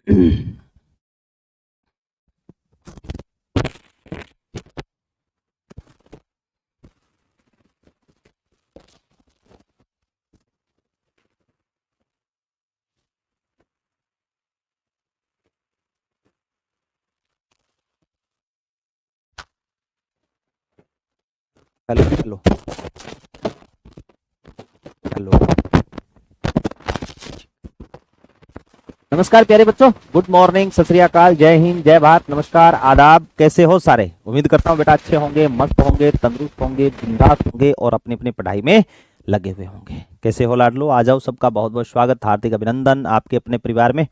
Hello hello hello. नमस्कार प्यारे बच्चों, गुड मॉर्निंग, सत श्री अकाल, जय हिंद, जय भारत, नमस्कार, आदाब। कैसे हो सारे? उम्मीद करता हूँ बेटा अच्छे होंगे, मस्त होंगे, तंदुरुस्त होंगे, बिंदास होंगे और अपनी अपनी पढ़ाई में लगे हुए होंगे। कैसे हो लाडलो? आ जाओ, सबका बहुत बहुत स्वागत, हार्दिक अभिनंदन आपके अपने परिवार में।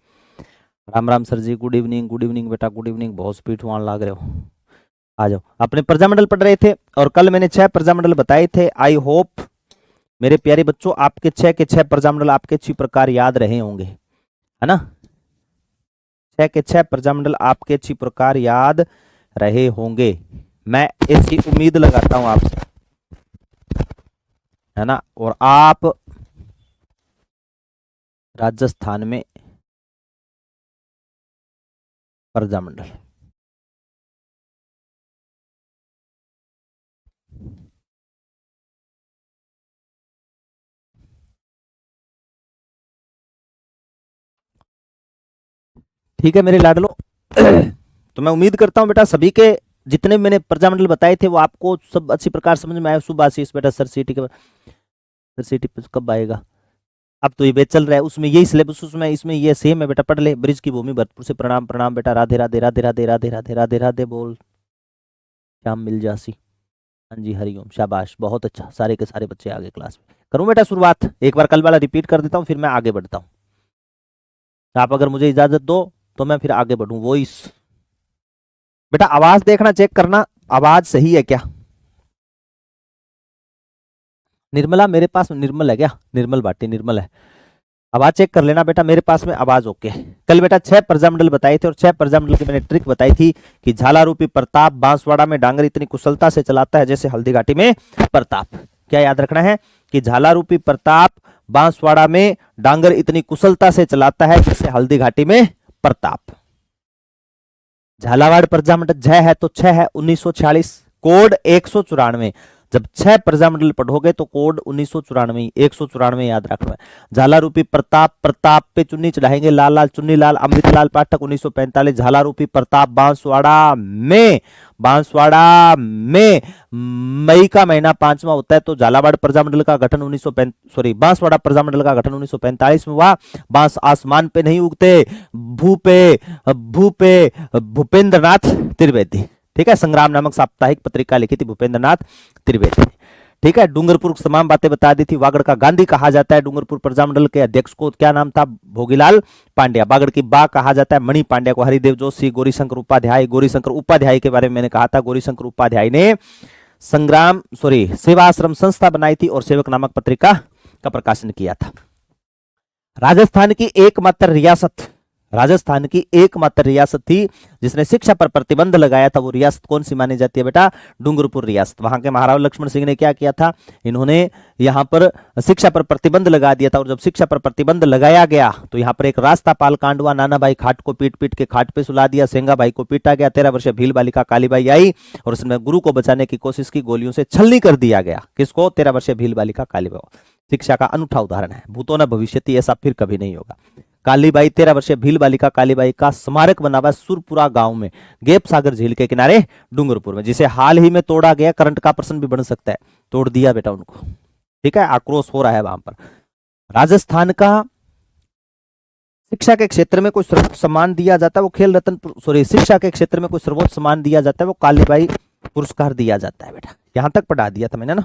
राम राम सर जी, गुड इवनिंग बेटा, गुड इवनिंग। बहुत स्पीड वहां लाग रहे हो। आ जाओ। अपने प्रजामंडल पढ़ रहे थे और कल मैंने 6 प्रजामंडल बताए थे। आई होप मेरे प्यारे बच्चों आपके 6 के 6 प्रजामंडल आपके अच्छी प्रकार याद रहे होंगे, है ना? 6 के 6 प्रजामंडल आपके अच्छी प्रकार याद रहे होंगे, मैं ऐसी उम्मीद लगाता हूं आपसे, है ना? और आप राजस्थान में प्रजामंडल, ठीक है मेरे लाडलो। तो मैं उम्मीद करता हूं बेटा सभी के जितने मैंने प्रजामंडल बताए थे वो आपको सब अच्छी प्रकार समझ में आए। शुभ आशीष बेटा। सर सिटी के सर सिटी कब आएगा? अब तो ये बैच चल रहा है, उसमें यही सिलेबस, उसमें इसमें ये सेम है बेटा। पढ़ ले। ब्रिज की भूमि भरतपुर से प्रणाम प्रणाम बेटा। राधे राधे राधे राधे राधे राधे राधे राधे बोल। श्याम मिल जासी। हाँ जी, हरिओम, शाबाश, बहुत अच्छा। सारे के सारे बच्चे आगे क्लास में। करूं बेटा शुरुआत? एक बार कल वाला रिपीट कर देता हूँ, फिर मैं आगे बढ़ता हूँ। आप अगर मुझे इजाजत दो तो मैं फिर आगे बढ़ूं। वॉइस बेटा, आवाज देखना, चेक करना आवाज सही है क्या। निर्मला मेरे पास निर्मल है क्या? निर्मल भाटी निर्मल है। आवाज चेक कर लेना बेटा, मेरे पास में आवाज ओके है। कल बेटा 6 प्रजामंडल बताए थे और 6 प्रजामंडल की मैंने ट्रिक बताई थी कि झाला रूपी प्रताप बांसवाड़ा में डांगर इतनी कुशलता से चलाता है जैसे हल्दी घाटी में प्रताप। क्या याद रखना है कि झाला रूपी प्रताप बांसवाड़ा में डांगर इतनी कुशलता से चलाता है जैसे हल्दी घाटी में प्रताप। झालावाड़ प्रजामंडल जय है तो 6 है 1946, कोड 194। जब 6 प्रजामंडल पढ़ोगे तो कोड 1994 194 याद रखना है। झाला रूपी प्रताप, प्रताप पे चुन्नी चढ़ाएंगे लाल लाल चुन्नी लाल, अमृतलाल पाठक 1945। झाला रूपी प्रताप बांसवाड़ा में मई का महीना 5वां होता है, तो झालावाड़ प्रजामंडल का गठन 1945 सॉरी बांसवाड़ा प्रजामंडल का गठन 1945 में हुआ। बांस आसमान पे नहीं उगते, भूपे भूपे भूपेंद्रनाथ त्रिवेदी। ठीक है, संग्राम नामक साप्ताहिक पत्रिका लिखी थी भूपेंद्रनाथ त्रिवेदी। ठीक है, डूंगरपुर तमाम बातें बता दी थी। वागड़ का गांधी कहा जाता है। डूंगरपुर प्रजामंडल के अध्यक्ष को क्या नाम था? भोगीलाल पांड्या। बागड़ की बा कहा जाता है मणि पांड्या को। हरिदेव जोशी, गौरीशंकर उपाध्याय, गौरीशंकर उपाध्याय के बारे में मैंने कहा था। गौरीशंकर उपाध्याय ने संग्राम सॉरी सेवा आश्रम संस्था बनाई थी और सेवक नामक पत्रिका का प्रकाशन किया था। राजस्थान की एकमात्र रियासत, राजस्थान की एकमात्र रियासत थी जिसने शिक्षा पर प्रतिबंध लगाया था। वो रियासत कौन सी मानी जाती है बेटा? डूंगरपुर रियासत। वहां के महाराज लक्ष्मण सिंह ने क्या किया था? इन्होंने यहां पर शिक्षा पर प्रतिबंध लगा दिया था। और जब शिक्षा पर प्रतिबंध लगाया गया तो यहां पर एक रास्ता पाल कांड हुआ। नाना भाई खाट को पीट पीट के खाट पे सुला दिया, सेंगा भाई को पीटा गया। 13 वर्षीय भील बालिका कालीबाई आई और उसने गुरु को बचाने की कोशिश की, गोलियों से छलनी कर दिया गया। किसको? 13 वर्षीय भील बालिका कालीबाई। शिक्षा का अनूठा उदाहरण है। भूतो न भविष्यति, ऐसा फिर कभी नहीं होगा। कालीबाई 13 वर्षीय भील बालिका कालीबाई का स्मारक बना हुआ सुरपुरा गांव में, गेप सागर झील के किनारे डूंगरपुर में, जिसे हाल ही में तोड़ा गया। करंट का प्रश्न भी बन सकता है, तोड़ दिया बेटा उनको। ठीक है, आक्रोश हो रहा है वहां पर। राजस्थान का शिक्षा के क्षेत्र में कोई सर्वोच्च सम्मान दिया जाता है वो खेल रत्न सॉरी शिक्षा के क्षेत्र में कोई सर्वोच्च सम्मान दिया जाता है वो कालीबाई पुरस्कार दिया जाता है बेटा। यहां तक पढ़ा दिया था मैंने ना।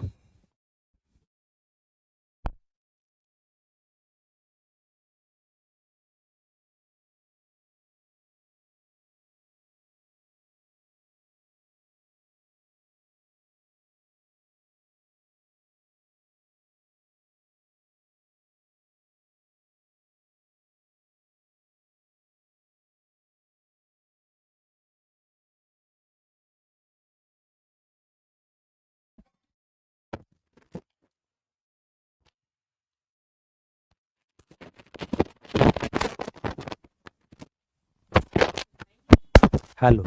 हेलो।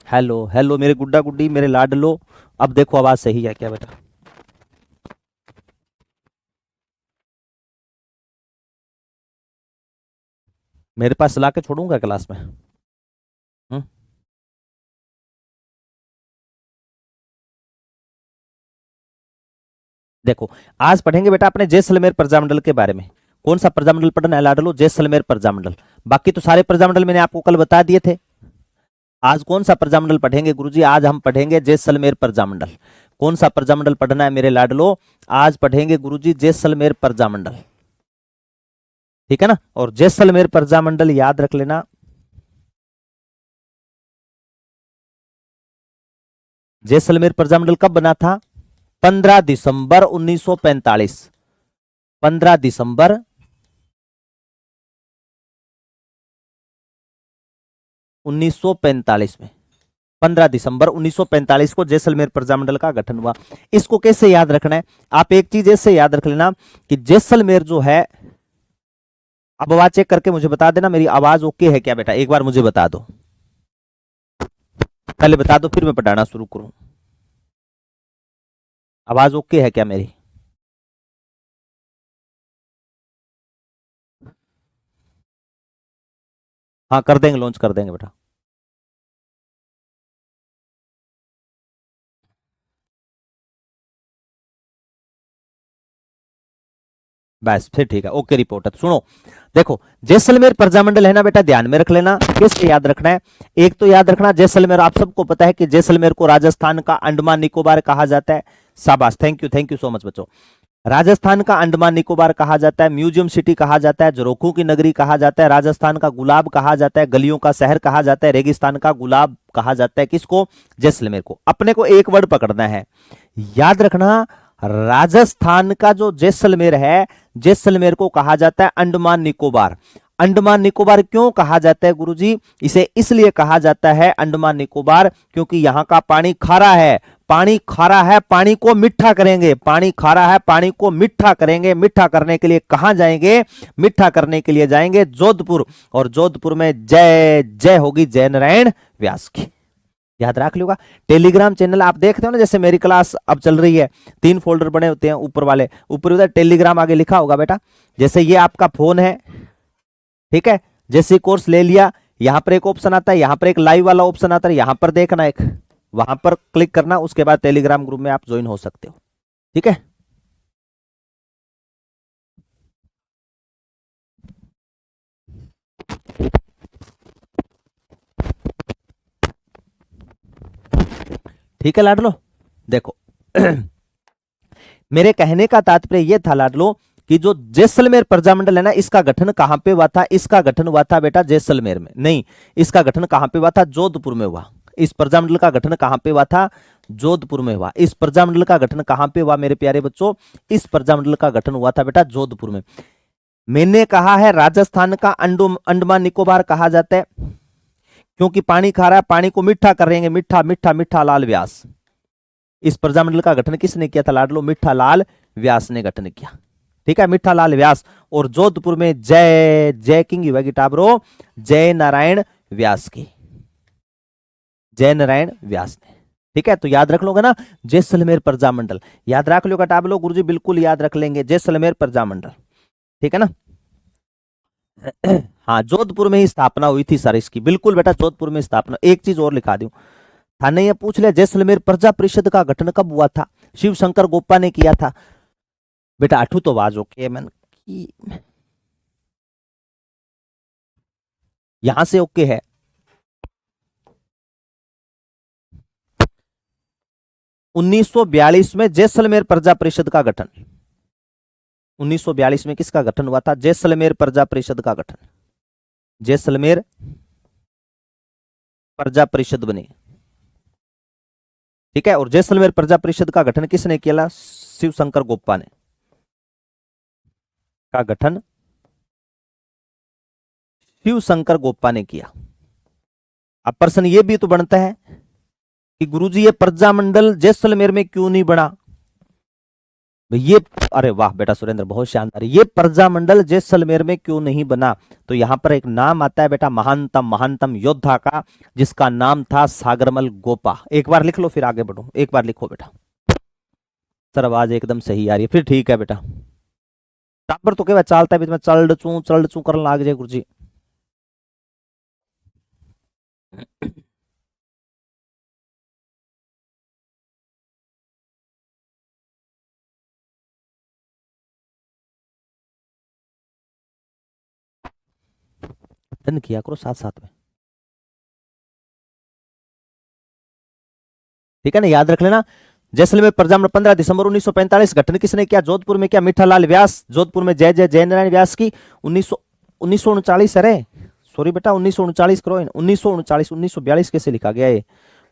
हेलो हेलो मेरे गुड्डा गुड्डी, मेरे लाडलो। अब देखो आवाज सही है क्या बेटा? मेरे पास ला के छोड़ूंगा क्लास में? हम्म? देखो, आज पढ़ेंगे बेटा अपने जैसलमेर प्रजामंडल के बारे में। कौन सा प्रजामंडल पढ़ना है लाडलो? जैसलमेर प्रजामंडल। बाकी तो सारे प्रजामंडल मैंने आपको कल बता दिए थे। आज कौन सा प्रजामंडल पढ़ेंगे गुरुजी? आज हम पढ़ेंगे जैसलमेर प्रजामंडल। कौन सा प्रजामंडल पढ़ना है मेरे लाडलो? आज पढ़ेंगे गुरुजी जैसलमेर प्रजामंडल। ठीक है ना? और जैसलमेर प्रजामंडल याद रख लेना। जैसलमेर प्रजामंडल कब बना था? 15 दिसंबर 1945। 15 दिसंबर 1945 में। 15 दिसंबर 1945 को जैसलमेर प्रजामंडल का गठन हुआ। इसको कैसे याद रखना है? आप एक चीज ऐसे याद रख लेना कि जैसलमेर जो है, अब आवाज चेक करके मुझे बता देना मेरी आवाज ओके है क्या बेटा? एक बार मुझे बता दो, पहले बता दो फिर मैं पढ़ाना शुरू करूं। आवाज ओके है क्या मेरी? हाँ कर देंगे, लॉन्च कर देंगे बेटा। बस फिर ठीक है, ओके रिपोर्टर। सुनो, देखो जैसलमेर प्रजामंडल है ना बेटा, ध्यान में रख लेना। कैसे याद रखना है? एक तो याद रखना जैसलमेर, आप सबको पता है कि जैसलमेर को राजस्थान का अंडमान निकोबार कहा जाता है। शाबाश, थैंक यू सो मच बच्चों। राजस्थान का अंडमान निकोबार कहा जाता है, म्यूजियम सिटी कहा जाता है, जोरोखू की नगरी कहा जाता है, राजस्थान का गुलाब कहा जाता है, गलियों का शहर कहा जाता है, रेगिस्तान का गुलाब कहा जाता है। किसको? जैसलमेर को। अपने को एक वर्ड पकड़ना है, याद रखना। राजस्थान का जो जैसलमेर है, जैसलमेर को कहा जाता है अंडमान निकोबार। अंडमान निकोबार क्यों कहा जाता है गुरुजी? इसे इसलिए कहा जाता है अंडमान निकोबार क्योंकि यहां का पानी खारा है। पानी खारा है, पानी को मीठा करेंगे। पानी खारा है, पानी को मीठा करेंगे। मीठा करने के लिए कहां जाएंगे? मीठा करने के लिए जाएंगे जोधपुर। और जोधपुर में जय जय होगी जय नारायण व्यास की। याद रख लियोगा। टेलीग्राम चैनल आप देखते हो ना, जैसे मेरी क्लास अब चल रही है, 3 फोल्डर बने होते हैं ऊपर वाले, ऊपर उधर टेलीग्राम आगे लिखा होगा बेटा। जैसे ये आपका फोन है, ठीक है, जैसे कोर्स ले लिया, यहां पर एक ऑप्शन आता है, यहां पर एक लाइव वाला ऑप्शन आता है, यहां पर देखना एक, वहां पर क्लिक करना, उसके बाद टेलीग्राम ग्रुप में आप ज्वाइन हो सकते हो। ठीक है? ठीक है लाडलो, देखो मेरे कहने का तात्पर्य यह था लाडलो कि जो जैसलमेर प्रजामंडल है ना, इसका गठन कहां पे हुआ था? इसका गठन हुआ था बेटा जैसलमेर में। नहीं, इसका गठन कहां पे हुआ था? जोधपुर में हुआ। इस प्रजामंडल का गठन कहां पे हुआ था? जोधपुर में हुआ। इस प्रजामंडल का गठन कहां पे हुआ मेरे प्यारे बच्चों? इस प्रजामंडल का गठन हुआ था बेटा जोधपुर में। मैंने कहा है राजस्थान का अंडमान निकोबार कहा जाता है क्योंकि पानी खा रहा है, पानी को मीठा करेंगे। मीठा मीठा मीठा लाल व्यास। इस प्रजामंडल का गठन किसने किया था लाडलो? मीठा लाल व्यास ने गठन किया। ठीक है, मीठा लाल व्यास। और जोधपुर में जय जय किंग होगी टाबरो, जय नारायण व्यास की। जय नारायण व्यास ने। ठीक है, तो याद रख लोगे ना जैसलमेर प्रजामंडल? याद रख लो टाबलो गुरुजी, बिल्कुल याद रख लेंगे जैसलमेर प्रजामंडल। ठीक है ना? हाँ, जोधपुर में ही स्थापना हुई थी सर इसकी। बिल्कुल बेटा, जोधपुर में स्थापना। एक चीज और लिखा दूं, थाने ये पूछ लिया जैसलमेर प्रजा परिषद का गठन कब हुआ था? शिव शंकर गोप्पा ने किया था बेटा। अठू तो आवाज ओके मन की, यहां से ओके है। 1942 में जैसलमेर प्रजा परिषद का गठन। 1942 में किसका गठन हुआ था? जैसलमेर प्रजा परिषद का गठन। जैसलमेर प्रजा परिषद बनी। ठीक है, और जैसलमेर प्रजा परिषद का गठन किसने किया? शिव शंकर गोप्पा ने। का गठन शिव शंकर गोप्पा ने किया। अब प्रश्न ये भी तो बनता है कि गुरुजी ये प्रजामंडल जैसलमेर में क्यों नहीं बना? ये, अरे वाह बेटा सुरेंद्र, बहुत शानदार। ये प्रजामंडल जैसलमेर में क्यों नहीं बना? तो यहां पर एक नाम आता है बेटा महानतम महानतम योद्धा का, जिसका नाम था सागरमल गोपा। एक बार लिख लो फिर आगे बढ़ो, एक बार लिखो बेटा। सर आवाज एकदम सही आ रही है, फिर ठीक है बेटा। टापर तो केवल चालता है बीच में चल चू करने लाग जाए गुरुजी। डन किया करो साथ साथ में, ठीक है ना, याद रख लेना। जैसलमेर प्रजामंडल 15 दिसंबर 1945 गठन किसने किया? जोधपुर में किया मीठालाल व्यास, जोधपुर में जय जय जयनारायण व्यास की। 1939, अरे सॉरी बेटा 1939 करो, 1939, 1942 कैसे लिखा गया है?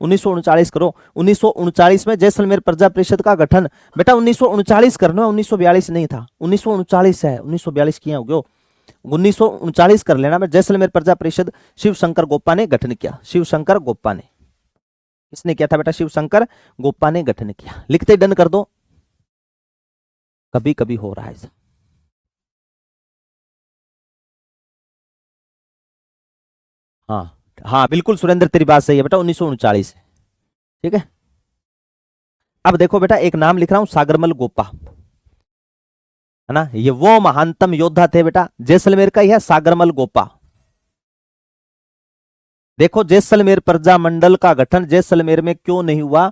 1939 करो। 1939 में जैसलमेर प्रजा परिषद का गठन। बेटा 1939 करना, 1942 नहीं था, 1939 है, 1942 किया हो गयो। 1939 कर लेना। मैं जैसलमेर प्रजा परिषद शिव शंकर गोप्पा ने गठन किया। शिव शंकर गोप्पा ने, किसने किया था बेटा? शिव शंकर गोप्पा ने गठन किया। लिखते डन कर दो, कभी कभी हो रहा है ऐसा। हाँ हाँ बिल्कुल सुरेंद्र, तेरी बात सही है बेटा, 1939 है, ठीक है। अब देखो बेटा, एक नाम लिख रहा हूं, सागरमल गोप्पा, है ना, ये वो महानतम योद्धा थे बेटा, जैसलमेर का ही है सागरमल गोप्पा। देखो जैसलमेर प्रजामंडल का गठन जैसलमेर में क्यों नहीं हुआ?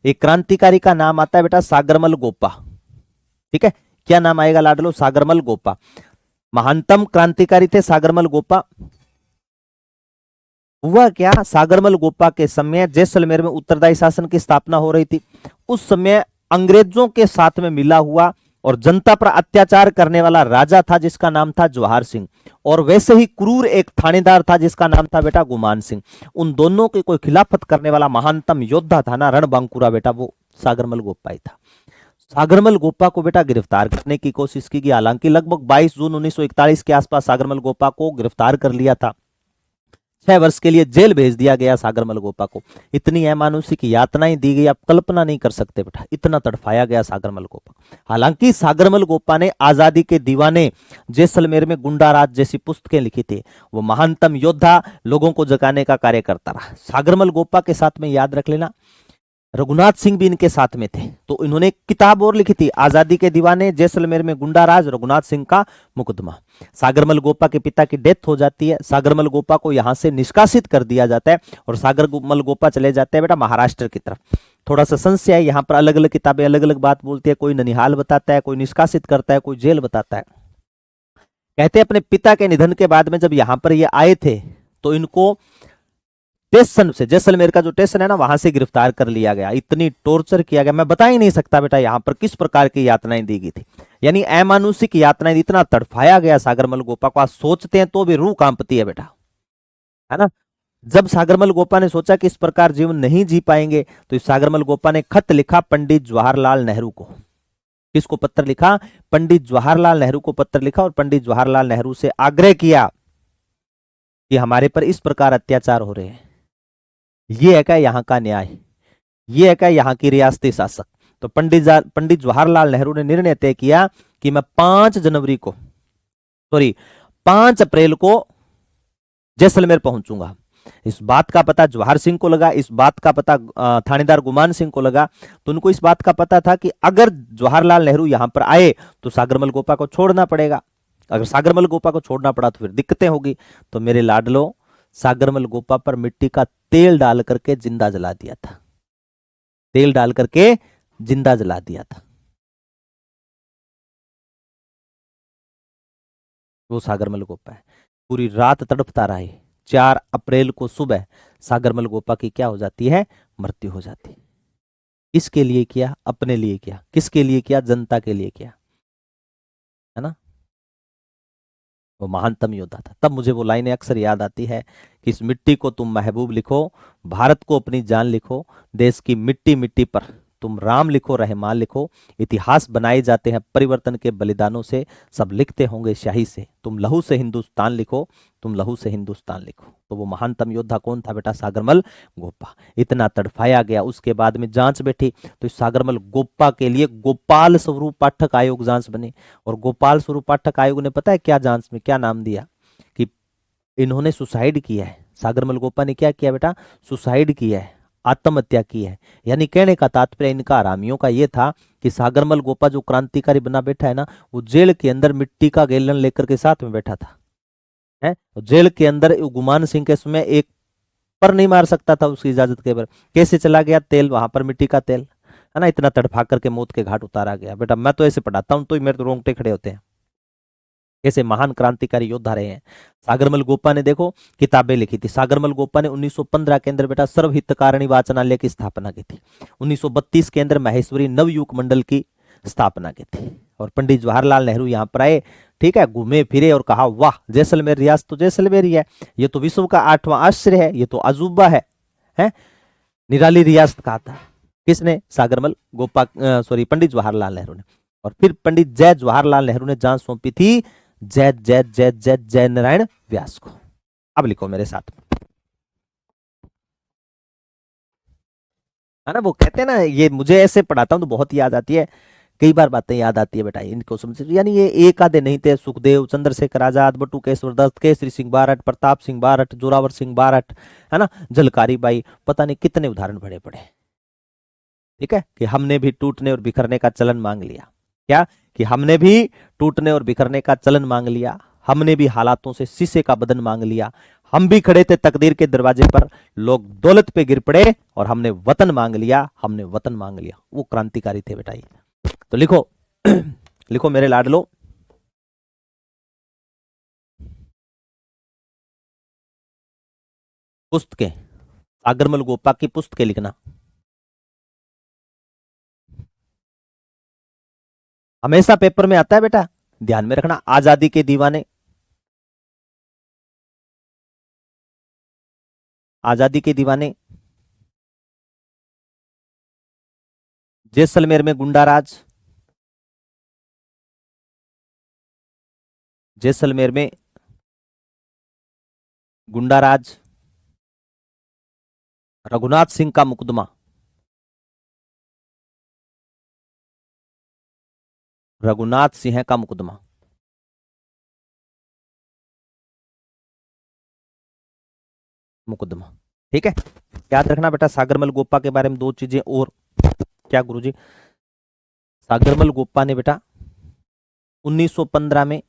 एक क्रांतिकारी का नाम आता है बेटा सागरमल गोप्पा, ठीक है। क्या नाम आएगा लाडलो? सागरमल गोप्पा। महानतम क्रांतिकारी थे सागरमल गोप्पा। हुआ क्या, सागरमल गोप्पा के समय जैसलमेर में उत्तरदायी शासन की स्थापना हो रही थी। उस समय अंग्रेजों के साथ में मिला हुआ और जनता पर अत्याचार करने वाला राजा था जिसका नाम था जवाहर सिंह, और वैसे ही क्रूर एक थानेदार था जिसका नाम था बेटा गुमान सिंह। उन दोनों की कोई खिलाफत करने वाला महानतम योद्धा था ना रणबांकुरा बेटा, वो सागरमल गोप्पा ही था। सागरमल गोप्पा को बेटा गिरफ्तार करने की कोशिश की गई, हालांकि लगभग 22 जून 1941 के आसपास सागरमल गोप्पा को गिरफ्तार कर लिया था। 6 वर्ष के लिए जेल भेज दिया गया सागरमल गोप्पा को। इतनी अमानुषिक यातनाएं दी गई, आप कल्पना नहीं कर सकते बेटा, इतना तड़फाया गया सागरमल गोप्पा। हालांकि सागरमल गोप्पा ने आजादी के दीवाने, जैसलमेर में गुंडाराज जैसी पुस्तकें लिखी थी। वो महानतम योद्धा, लोगों को जगाने का कार्य करता रहा। सागरमल गोप्पा के साथ में याद रख लेना रघुनाथ सिंह भी इनके साथ में थे। तो इन्होंने एक किताब और लिखी थी, आजादी के दीवाने, जैसलमेर में गुंडाराज, रघुनाथ सिंह का मुकदमा। सागरमल गोप्पा के पिता की डेथ हो जाती है, सागरमल गोप्पा को यहां से निष्कासित कर दिया जाता है और सागरमल गोप्पा चले जाते हैं बेटा महाराष्ट्र की तरफ। थोड़ा सा संशय है, यहाँ पर अलग अलग किताबें अलग अलग बात बोलती है, कोई ननिहाल बताता है, कोई निष्कासित करता है, कोई जेल बताता है। कहते हैं अपने पिता के निधन के बाद में जब यहां पर ये आए थे तो इनको स्टेशन से, जैसलमेर का जो स्टेशन है ना, वहां से गिरफ्तार कर लिया गया। इतनी टॉर्चर किया गया, मैं बता ही नहीं सकता बेटा यहाँ पर किस प्रकार की यातनाएं दी गई थी। यानी अमानुषिक यातनाएं, इतना तड़फाया गया सागरमल गोप्पा को, आज सोचते हैं तो भी रूह कांपती है बेटा, है ना। जब सागरमल गोप्पा ने सोचा कि इस प्रकार जीवन नहीं जी पाएंगे, तो इस सागरमल गोप्पा ने खत लिखा पंडित जवाहरलाल नेहरू को। किसको पत्र लिखा? पंडित जवाहरलाल नेहरू को पत्र लिखा और पंडित जवाहरलाल नेहरू से आग्रह किया कि हमारे पर इस प्रकार अत्याचार हो रहे हैं, ये है क्या यहाँ का न्याय, ये है क्या यहाँ की रियासती शासक। तो पंडित जवाहरलाल नेहरू ने निर्णय तय किया कि मैं 5 अप्रैल को जैसलमेर पहुंचूंगा। इस बात का पता जवाहर सिंह को लगा, इस बात का पता थानेदार गुमान सिंह को लगा। तो उनको इस बात का पता था कि अगर जवाहरलाल नेहरू यहां पर आए तो सागरमल गोप्पा को छोड़ना पड़ेगा, अगर सागरमल गोप्पा को छोड़ना पड़ा तो फिर दिक्कतें होगी। तो मेरे लाडलो, सागरमल गोप्पा पर मिट्टी का तेल डाल करके जिंदा जला दिया था, तेल डाल करके जिंदा जला दिया था। वो सागरमल गोप्पा है, पूरी रात तड़पता रहा है। 4 अप्रैल को सुबह सागरमल गोप्पा की क्या हो जाती है? मृत्यु हो जाती है। किसके लिए किया? अपने लिए किया। किसके लिए किया? जनता के लिए किया, है ना। वो महानतम योद्धा था। तब मुझे वो लाइनें अक्सर याद आती है कि इस मिट्टी को तुम महबूब लिखो, भारत को अपनी जान लिखो, देश की मिट्टी मिट्टी पर तुम राम लिखो, रहमान लिखो। इतिहास बनाए जाते हैं परिवर्तन के बलिदानों से, सब लिखते होंगे स्याही से। तुम लहू से हिंदुस्तान लिखो, तुम लहू से हिंदुस्तान लिखो। तो वो महानतम योद्धा कौन था बेटा? सागरमल गोपा। इतना तड़फाया गया, उसके बाद में जांच बैठी तो इस सागरमल गोपा के लिए गोपाल स्वरूप पाठक आयोग जांच बने। और गोपाल स्वरूप पाठक आयोग ने पता है क्या जांच में क्या नाम दिया? कि इन्होंने सुसाइड किया है। सागरमल गोपा ने क्या किया बेटा? सुसाइड किया है, आत्महत्या की है। यानी कहने का तात्पर्य इनका आरामियों का यह था कि सागरमल गोपा जो क्रांतिकारी बना बैठा है ना, वो जेल के अंदर मिट्टी का गैलन लेकर के साथ में बैठा था है। जेल के अंदर गुमान सिंह के समय एक पर नहीं मार सकता था उसकी इजाजत के बगैर। कैसे चला गया? तेल, वहां पर मिट्टी का तेल है ना, इतना तड़फा करके मौत के घाट उतारा गया। बेटा मैं तो ऐसे पढ़ाता हूं तो मेरे तो रोंगटे खड़े होते हैं। ऐसे महान क्रांतिकारी योद्धा रहे हैं। सागरमल गोपा ने देखो किताबें लिखी थी। सागरमल गोपा ने 1915 के अंदर बेटा सर्वहितकारिणी वाचनालय की स्थापना की थी। 1932 के अंदर महेश्वरी नवयुवक मंडल की स्थापना की थी। और पंडित जवाहरलाल नेहरू यहाँ पर आए, ठीक है, घूमे फिरे और कहा वाह जैसलमेर रियासत तो जैसलमेर ही है, ये तो विश्व का 8वां आश्चर्य है, ये तो अजूबा है? निराली रियासत कहा था। किसने? सागरमल गोपा, सॉरी पंडित जवाहरलाल नेहरू ने। और फिर पंडित जय जवाहरलाल नेहरू ने जांच सौंपी थी जय जय जय जय जय नारायण व्यास को। अब लिखो मेरे साथ, है ना। वो कहते हैं ना, ये मुझे ऐसे पढ़ाता हूं तो बहुत याद आती है, कई बार बातें याद आती है बेटा, इनको समझ। यानी ये एक आधे नहीं थे। सुखदेव, चंद्रशेखर आजाद, बटुकेश्वर दत्त, केसरी सिंह बारठ, प्रताप सिंह बारठ, जोरावर सिंह बारठ, है ना, झलकारी बाई, पता नहीं कितने उदाहरण बड़े पड़े। ठीक है, कि हमने भी टूटने और बिखरने का चलन मांग लिया। क्या? कि हमने भी टूटने और बिखरने का चलन मांग लिया, हमने भी हालातों से शीशे का बदन मांग लिया, हम भी खड़े थे तकदीर के दरवाजे पर, लोग दौलत पे गिर पड़े और हमने वतन मांग लिया, हमने वतन मांग लिया। वो क्रांतिकारी थे बेटा ये। तो लिखो लिखो मेरे लाडलो, पुस्तकें, सागरमल गोपा की पुस्तकें लिखना। हमेशा पेपर में आता है बेटा, ध्यान में रखना। आजादी के दीवाने, आजादी के दीवाने, जैसलमेर में गुंडाराज, जैसलमेर में गुंडाराज, रघुनाथ सिंह का मुकदमा, रघुनाथ सिंह का मुकदमा, मुकदमा। ठीक है, याद रखना बेटा। सागरमल गोपा के बारे में दो चीजें और। क्या गुरुजी? सागरमल गोपा ने बेटा 1915 में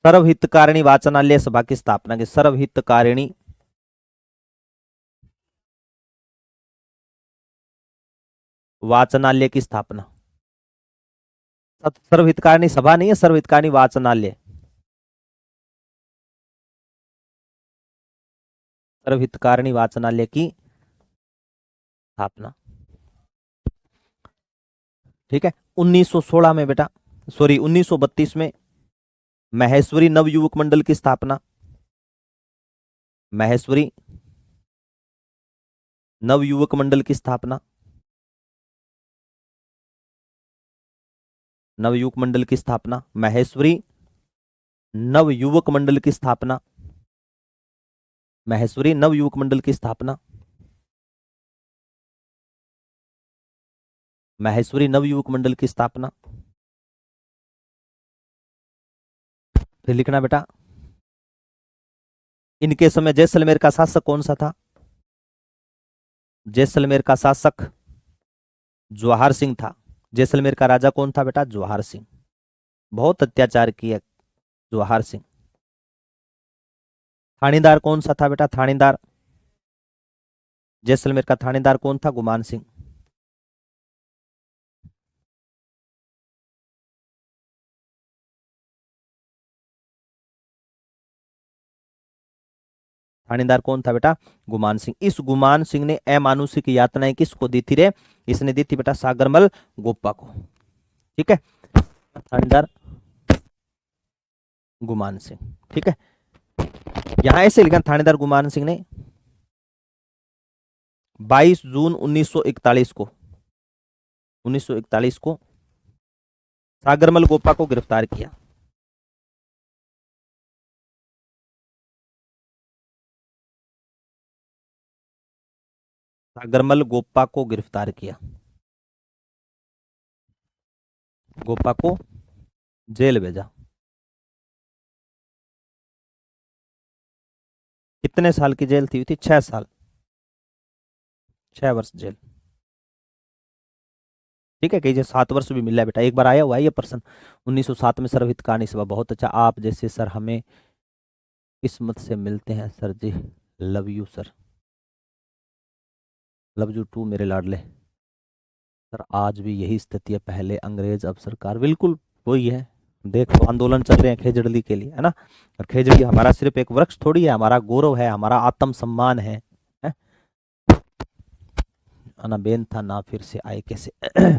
सर्वहितकारिणी वाचनालय सभा की स्थापना की। सर्वहितकारिणी वाचनालय की स्थापना। सर्वहितकारिणी सभा नहीं है, सर्वहितकारिणी वाचनालय, सर्वहितकारिणी वाचनालय की स्थापना। ठीक है, 1916 में बेटा, सॉरी 1932 में महेश्वरी नवयुवक मंडल की स्थापना। महेश्वरी नवयुवक मंडल की स्थापना, नवयुवक मंडल की स्थापना, महेश्वरी नवयुवक मंडल की स्थापना, महेश्वरी नवयुवक मंडल की स्थापना, महेश्वरी नवयुवक मंडल की स्थापना। फिर लिखना बेटा, इनके समय जैसलमेर का शासक कौन सा था? जैसलमेर का शासक जवाहर सिंह था। जैसलमेर का राजा कौन था बेटा? जवाहर सिंह। बहुत अत्याचार किया जवाहर सिंह। थानेदार कौन सा था बेटा? थानेदार, जैसलमेर का थानेदार कौन था? गुमान सिंह। थानेदार कौन था बेटा? गुमान सिंह। इस गुमान सिंह ने अमानुषिक यातनाएं किसको दी थी रे? इसने दी थी बेटा सागरमल गोपा को। ठीक है, थानेदार गुमान सिंह। ठीक है, यहां ऐसे लिखा थानेदार गुमान सिंह ने 22 जून 1941 को 1941 को सागरमल गोपा को गिरफ्तार किया। सागरमल गोपा को गिरफ्तार किया, गोपा को जेल भेजा। कितने साल की जेल थी? 6 साल, 6 वर्ष जेल। ठीक है, कहीं 7 वर्ष भी मिला है बेटा। एक बार आया हुआ है ये पर्सन 1907 में। सर्वहित कहानी सभा, बहुत अच्छा। आप जैसे सर हमें किस्मत से मिलते हैं sir ji. Love you sir, love you too मेरे लाडले सर। आज भी यही स्थिति है, पहले अंग्रेज अब सरकार, बिल्कुल वही है। देखो आंदोलन चल रहे हैं खेजड़ली के लिए, है ना। और खेजड़ी हमारा सिर्फ एक वृक्ष थोड़ी है, हमारा गौरव है, हमारा आत्म सम्मान है? आना बेन था ना फिर से आए कैसे।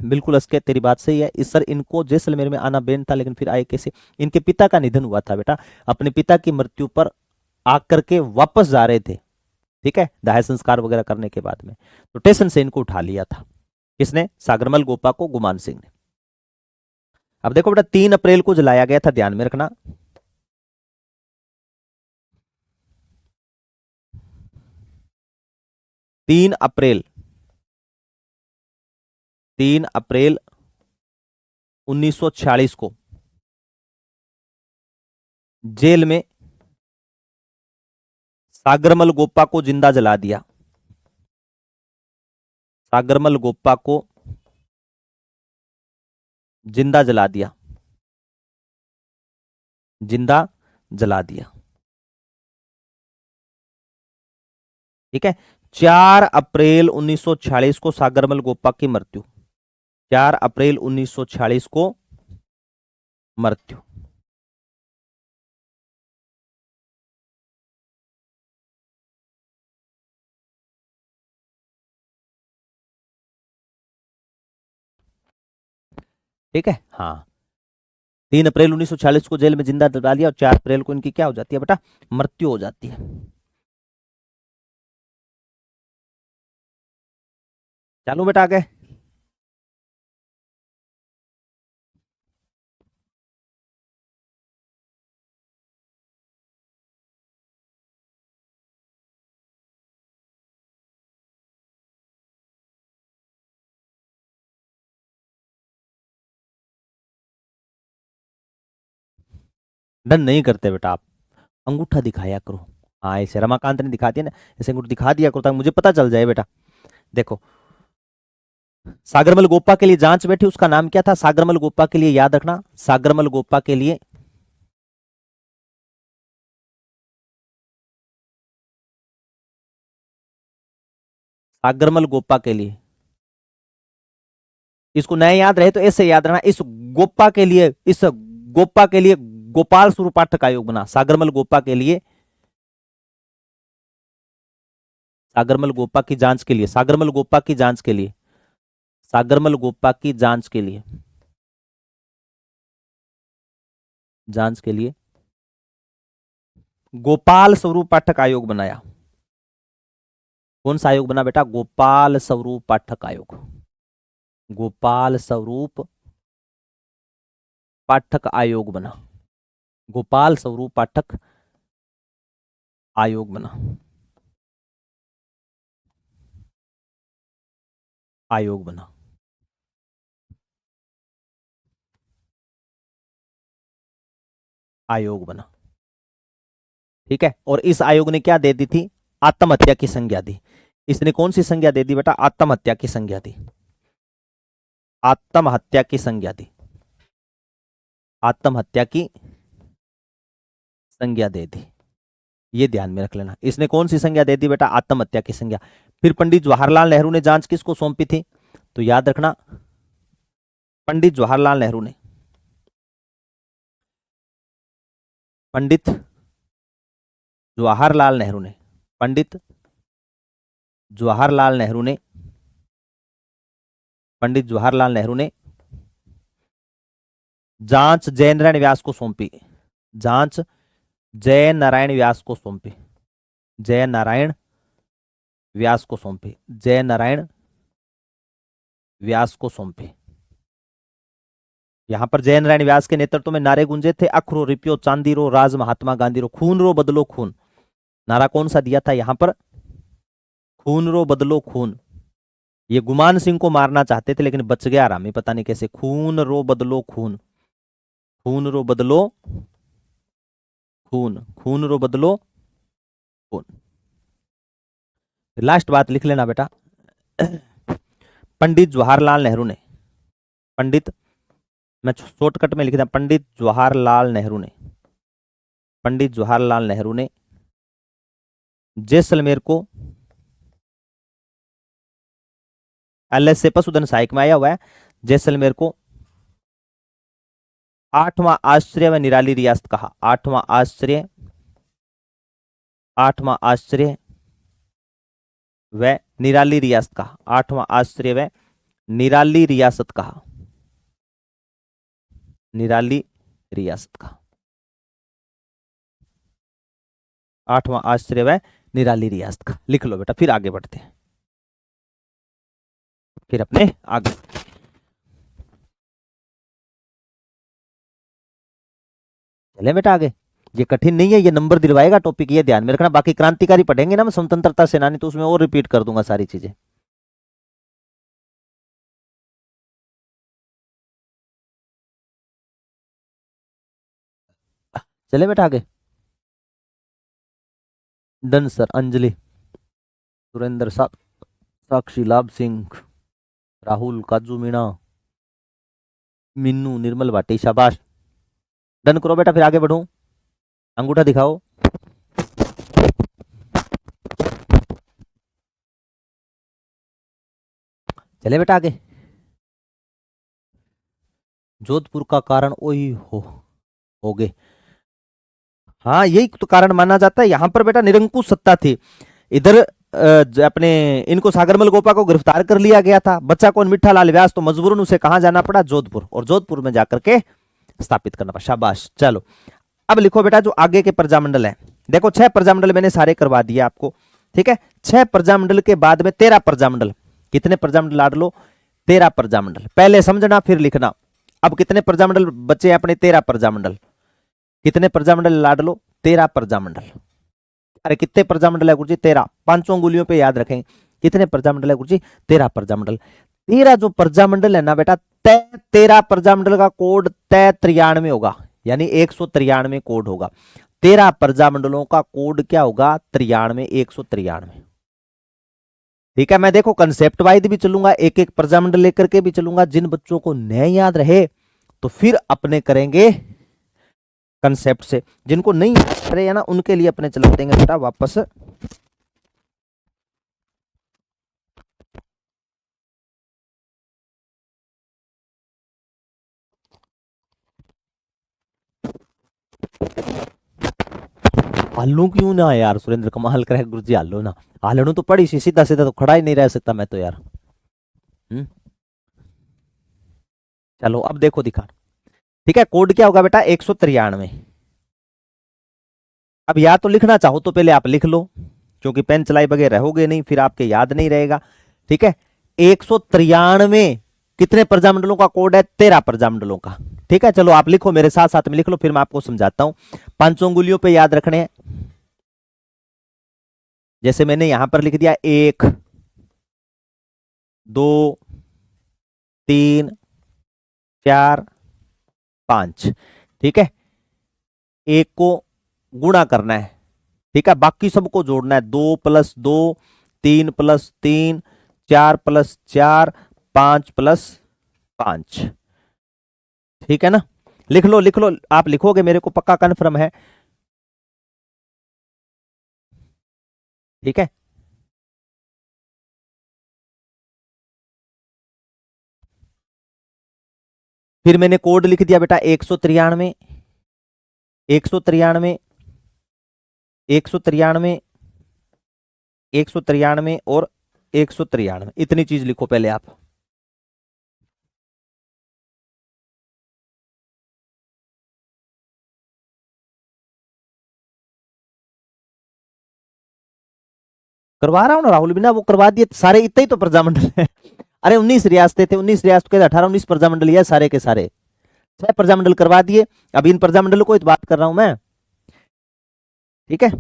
बिल्कुल असके, तेरी बात सही है। इस सर इनको जैसलमेर में आना बेन था, लेकिन फिर आए कैसे? इनके पिता का निधन हुआ था बेटा। अपने पिता की मृत्यु पर आकर के वापस जा रहे थे, ठीक है, दाह संस्कार वगैरह करने के बाद में, तो स्टेशन से इनको उठा लिया था। किसने? सागरमल गोपा को गुमान सिंह ने। अब देखो बेटा, 3 अप्रैल को जलाया गया था, ध्यान में रखना। 3 अप्रैल 3 अप्रैल 1946 को जेल में सागरमल गोपा को जिंदा जला दिया। सागरमल गोपा को जिंदा जला दिया, जिंदा जला दिया। ठीक है, 4 अप्रैल 1946 को सागरमल गोपा की मृत्यु। 4 अप्रैल 1946 को मृत्यु। ठीक है, हाँ। 3 अप्रैल 1946 को जेल में जिंदा जला दिया और 4 अप्रैल को इनकी क्या हो जाती है बेटा? मृत्यु हो जाती है। चलो बेटा आगे। डन नहीं करते बेटा आप, अंगूठा दिखाया करो। हाँ, ऐसे रमाकांत ने दिखा दिया ना, ऐसे अंगूठा दिखा दिया करो ताकि मुझे पता चल जाए बेटा। देखो, सागरमल गोपा के लिए जांच बैठी, उसका नाम क्या था? सागरमल गोपा के लिए याद रखना, सागरमल गोपा के लिए सागरमल गोपा के लिए, इसको नया याद रहे तो ऐसे याद रखना। इस गोपा के लिए, इस गोपा के लिए गोपाल स्वरूप पाठक आयोग बना। सागरमल गोपा के लिए, सागरमल गोपा की जांच के लिए, सागरमल गोपा की जांच के लिए, सागरमल गोपा की जांच के लिए, जांच के लिए गोपाल स्वरूप पाठक आयोग बनाया। कौन सा आयोग बना बेटा? गोपाल स्वरूप पाठक आयोग। गोपाल स्वरूप पाठक आयोग बना। गोपाल स्वरूप पाठक आयोग बना, आयोग बना। आयोग बना, ठीक है। और इस आयोग ने क्या दे दी थी? आत्महत्या की संज्ञा दी। इसने कौन सी संज्ञा दे दी बेटा? आत्महत्या की संज्ञा दी। आत्महत्या की संज्ञा दी, आत्महत्या की संज्ञा दे दी। ये ध्यान में रख लेना, इसने कौन सी संज्ञा दे दी बेटा? आत्महत्या की संज्ञा। फिर पंडित जवाहरलाल नेहरू ने जांच किसको सौंपी थी? तो याद रखना, पंडित जवाहरलाल नेहरू ने, पंडित जवाहरलाल नेहरू ने, पंडित जवाहरलाल नेहरू ने, पंडित जवाहरलाल नेहरू ने जांच जय नारायण व्यास को सौंपी। जांच जय नारायण व्यास को सौंपी। जय नारायण व्यास को सौंपे, जय नारायण व्यास को सौंपे। यहां पर जय नारायण व्यास के नेतृत्व में नारे गूंजे थे, अखरो रिपियो चांदी रो राज महात्मा गांधी रो, खून रो बदलो खून। नारा कौन सा दिया था यहां पर? खून रो बदलो खून। ये गुमान सिंह को मारना चाहते थे लेकिन बच गया रामी, पता नहीं कैसे। खून रो बदलो खून, खून रो बदलो खून, खून रो बदलो खून। लास्ट बात लिख लेना बेटा। पंडित जवाहरलाल नेहरू ने, पंडित, मैं शॉर्टकट में लिख दिया, पंडित जवाहरलाल नेहरू ने, पंडित जवाहरलाल नेहरू ने जैसलमेर को, एल से पशुधन सहायक में आया हुआ है, जैसलमेर को आठवां आश्चर्य व निराली रियासत कहा। आठवां आश्चर्य, आठवां आश्चर्य व निराली रियासत कहा। आठवां आश्चर्य व निराली रियासत कहा, निराली रियासत कहा। आठवां आश्चर्य व निराली रियासत का लिख लो बेटा, फिर आगे बढ़ते हैं, फिर अपने आगे। चले बेटा आगे, ये कठिन नहीं है, ये नंबर दिलवाएगा टॉपिक, ये ध्यान में रखना। बाकी क्रांतिकारी पढ़ेंगे ना हम, स्वतंत्रता सेनानी, तो उसमें और रिपीट कर दूंगा सारी चीजें। चले बेटा आगे। Done sir. अंजलि, सुरेंद्र, साक्षी, लाभ सिंह, राहुल, काजू मीणा, मिन्नू, निर्मल भाटी, शाबाश। डन करो बेटा, फिर आगे बढ़ूं। अंगूठा दिखाओ। चले बेटा आगे। जोधपुर का कारण ओही हो गए। हाँ यही तो कारण माना जाता है। यहां पर बेटा निरंकुश सत्ता थी। इधर अपने इनको सागरमल गोपा को गिरफ्तार कर लिया गया था, बच्चा कौन? मिठा लाल व्यास। तो मजबूरन उसे कहां जाना पड़ा? जोधपुर, और जोधपुर में जाकर के स्थापित करना पड़ा। शाबाश। चलो अब लिखो बेटा जो आगे के प्रजामंडल है। देखो 6 प्रजामंडल मैंने सारे करवा दिए आपको, ठीक है। 6 प्रजामंडल के बाद में 13 प्रजामंडल। कितने प्रजामंडल लाड लो? 13 प्रजामंडल। पहले समझना फिर लिखना। अब कितने प्रजामंडल बचे अपने? 13 प्रजामंडल। कितने प्रजामंडल लाड लो? 13 प्रजामंडल। अरे कितने प्रजामंडल है गुरुजी? 13। पांचों अंगुलियों पे याद रखेंगे। कितने प्रजामंडल है गुरुजी? 13 प्रजामंडल। 13 जो प्रजामंडल है ना बेटा, 13 प्रजामंडल का कोड तय 93 होगा, यानी 193 कोड होगा। 13 प्रजामंडलों का कोड क्या होगा? 93, 193। ठीक है। मैं देखो कंसेप्ट वाइज भी चलूंगा, एक एक प्रजामंडल लेकर के भी चलूंगा। जिन बच्चों को नहीं याद रहे तो फिर अपने करेंगे कंसेप्ट से, जिनको नहीं रहे है ना उनके लिए अपने चला देंगे बेटा वापस। हालू क्यों ना यार? सुरेंद्र कमाल करे गुरुजी, हालो ना। हालू तो पड़ी सी, सीधा सीधा तो खड़ा ही नहीं रह सकता मैं तो यार। चलो अब देखो दिखा। ठीक है, कोड क्या होगा बेटा? 193। अब या तो लिखना चाहो तो पहले आप लिख लो, क्योंकि पेन चलाई बगैर रहोगे नहीं, फिर आपके याद नहीं रहेगा। ठीक है, 193 कितने प्रजामंडलों का कोड है? 13 प्रजामंडलों का। ठीक है, चलो आप लिखो मेरे साथ साथ में लिख लो, फिर मैं आपको समझाता हूं। पांचों उंगलियों पे याद रखने हैं। जैसे मैंने यहां पर लिख दिया 1 2 3 4 5। ठीक है, एक को गुणा करना है, ठीक है, बाकी सबको जोड़ना है। 2+2, 3+3, 4+4, 5+5। ठीक है ना? लिख लो लिख लो, आप लिखोगे मेरे को पक्का कन्फर्म है। ठीक है, फिर मैंने कोड लिख दिया बेटा 193, 193, 193, 193 और 193। इतनी चीज लिखो पहले आप। करवा रहा हूँ ना राहुल, बिना वो करवा दिए सारे, इतना ही तो प्रजामंडल है। अरे 19 रियासतें थे, 19 रियासत के 18-19 प्रजामंडल है सारे के सारे, 6 प्रजामंडल करवा दिए। अब इन प्रजामंडलों को बात कर रहा हूं मैं। ठीक है,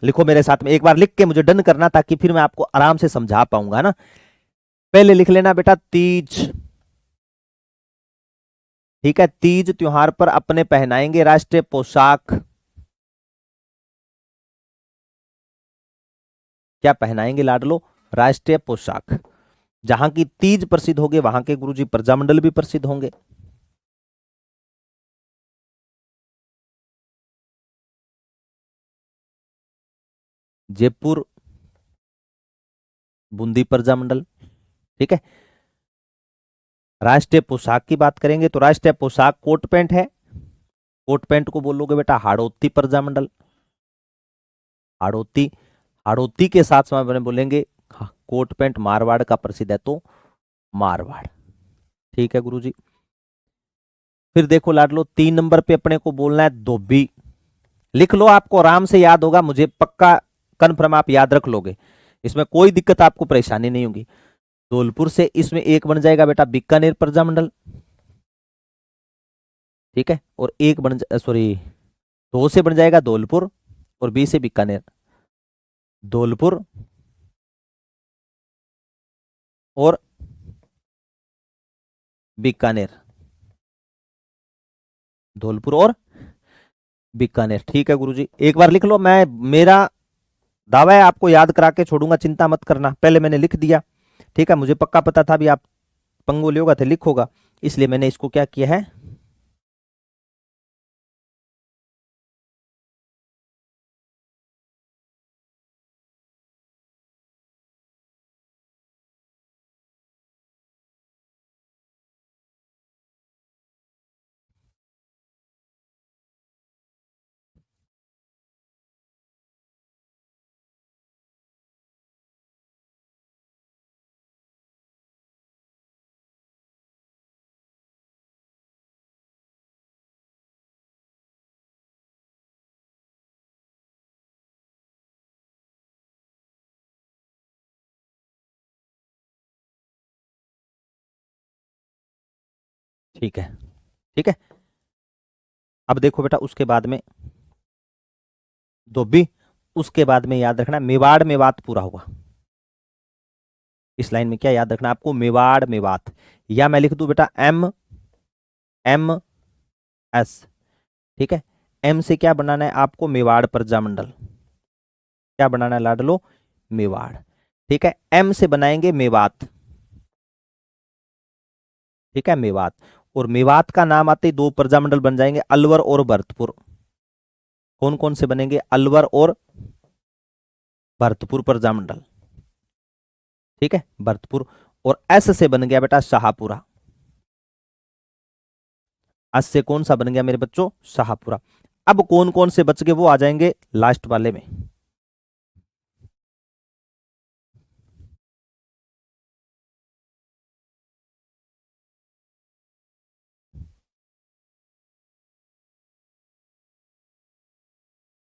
लिखो मेरे साथ में, एक बार लिख के मुझे डन करना, ताकि फिर मैं आपको आराम से समझा पाऊंगा ना। पहले लिख लेना बेटा तीज। ठीक है, तीज त्योहार पर अपने पहनाएंगे राष्ट्रीय पोशाक। क्या पहनाएंगे लाडलो? राष्ट्रीय पोशाक। जहां की तीज प्रसिद्ध होगी वहां के गुरुजी प्रजामंडल भी प्रसिद्ध होंगे। जयपुर बूंदी प्रजामंडल। ठीक है, राष्ट्रीय पोशाक की बात करेंगे तो राष्ट्रीय पोशाक कोट पैंट है। कोट पैंट को बोलोगे बेटा हाड़ौती प्रजामंडल। हाड़ौती, हाड़ौती के साथ में बोलेंगे हाँ, कोट पैंट मारवाड़ का प्रसिद्ध है तो मारवाड़। ठीक है गुरुजी। फिर देखो लाडलो 3 नंबर पे अपने को बोलना है धोबी। लिख लो, आपको आराम से याद होगा, मुझे पक्का कन्फर्म आप याद रख लोगे, इसमें कोई दिक्कत आपको परेशानी नहीं होगी। धौलपुर से इसमें एक बन जाएगा बेटा बीकानेर प्रजामंडल। ठीक है, और एक बन सॉरी, दो से बन जाएगा धौलपुर और बी से बीकानेर। धौलपुर और बीकानेर, धौलपुर और बीकानेर। ठीक है गुरुजी, एक बार लिख लो, मैं मेरा दावा है आपको याद करा के छोड़ूंगा, चिंता मत करना, पहले मैंने लिख दिया। ठीक है, मुझे पक्का पता था भी आप पंगो लियोगा थे लिखोगा, इसलिए मैंने इसको क्या किया है, ठीक है। ठीक है, अब देखो बेटा उसके बाद में धोबी, उसके बाद में याद रखना मेवाड़ मेवात पूरा होगा। इस लाइन में क्या याद रखना आपको, मेवाड़ मेवात, या मैं लिख दूं बेटा एम एम एस। ठीक है, एम से क्या बनाना है आपको, मेवाड़ प्रजामंडल। क्या बनाना है लाडलो, मेवाड़। ठीक है, एम से बनाएंगे मेवात। ठीक है, मेवात, और मेवात का नाम आते ही दो प्रजामंडल बन जाएंगे, अलवर और भरतपुर। कौन कौन से बनेंगे, अलवर और भरतपुर प्रजामंडल। ठीक है, भरतपुर, और एस से बन गया बेटा शाहपुरा। एस से कौन सा बन गया मेरे बच्चों, शाहपुरा। अब कौन कौन से बच गए वो आ जाएंगे लास्ट वाले में।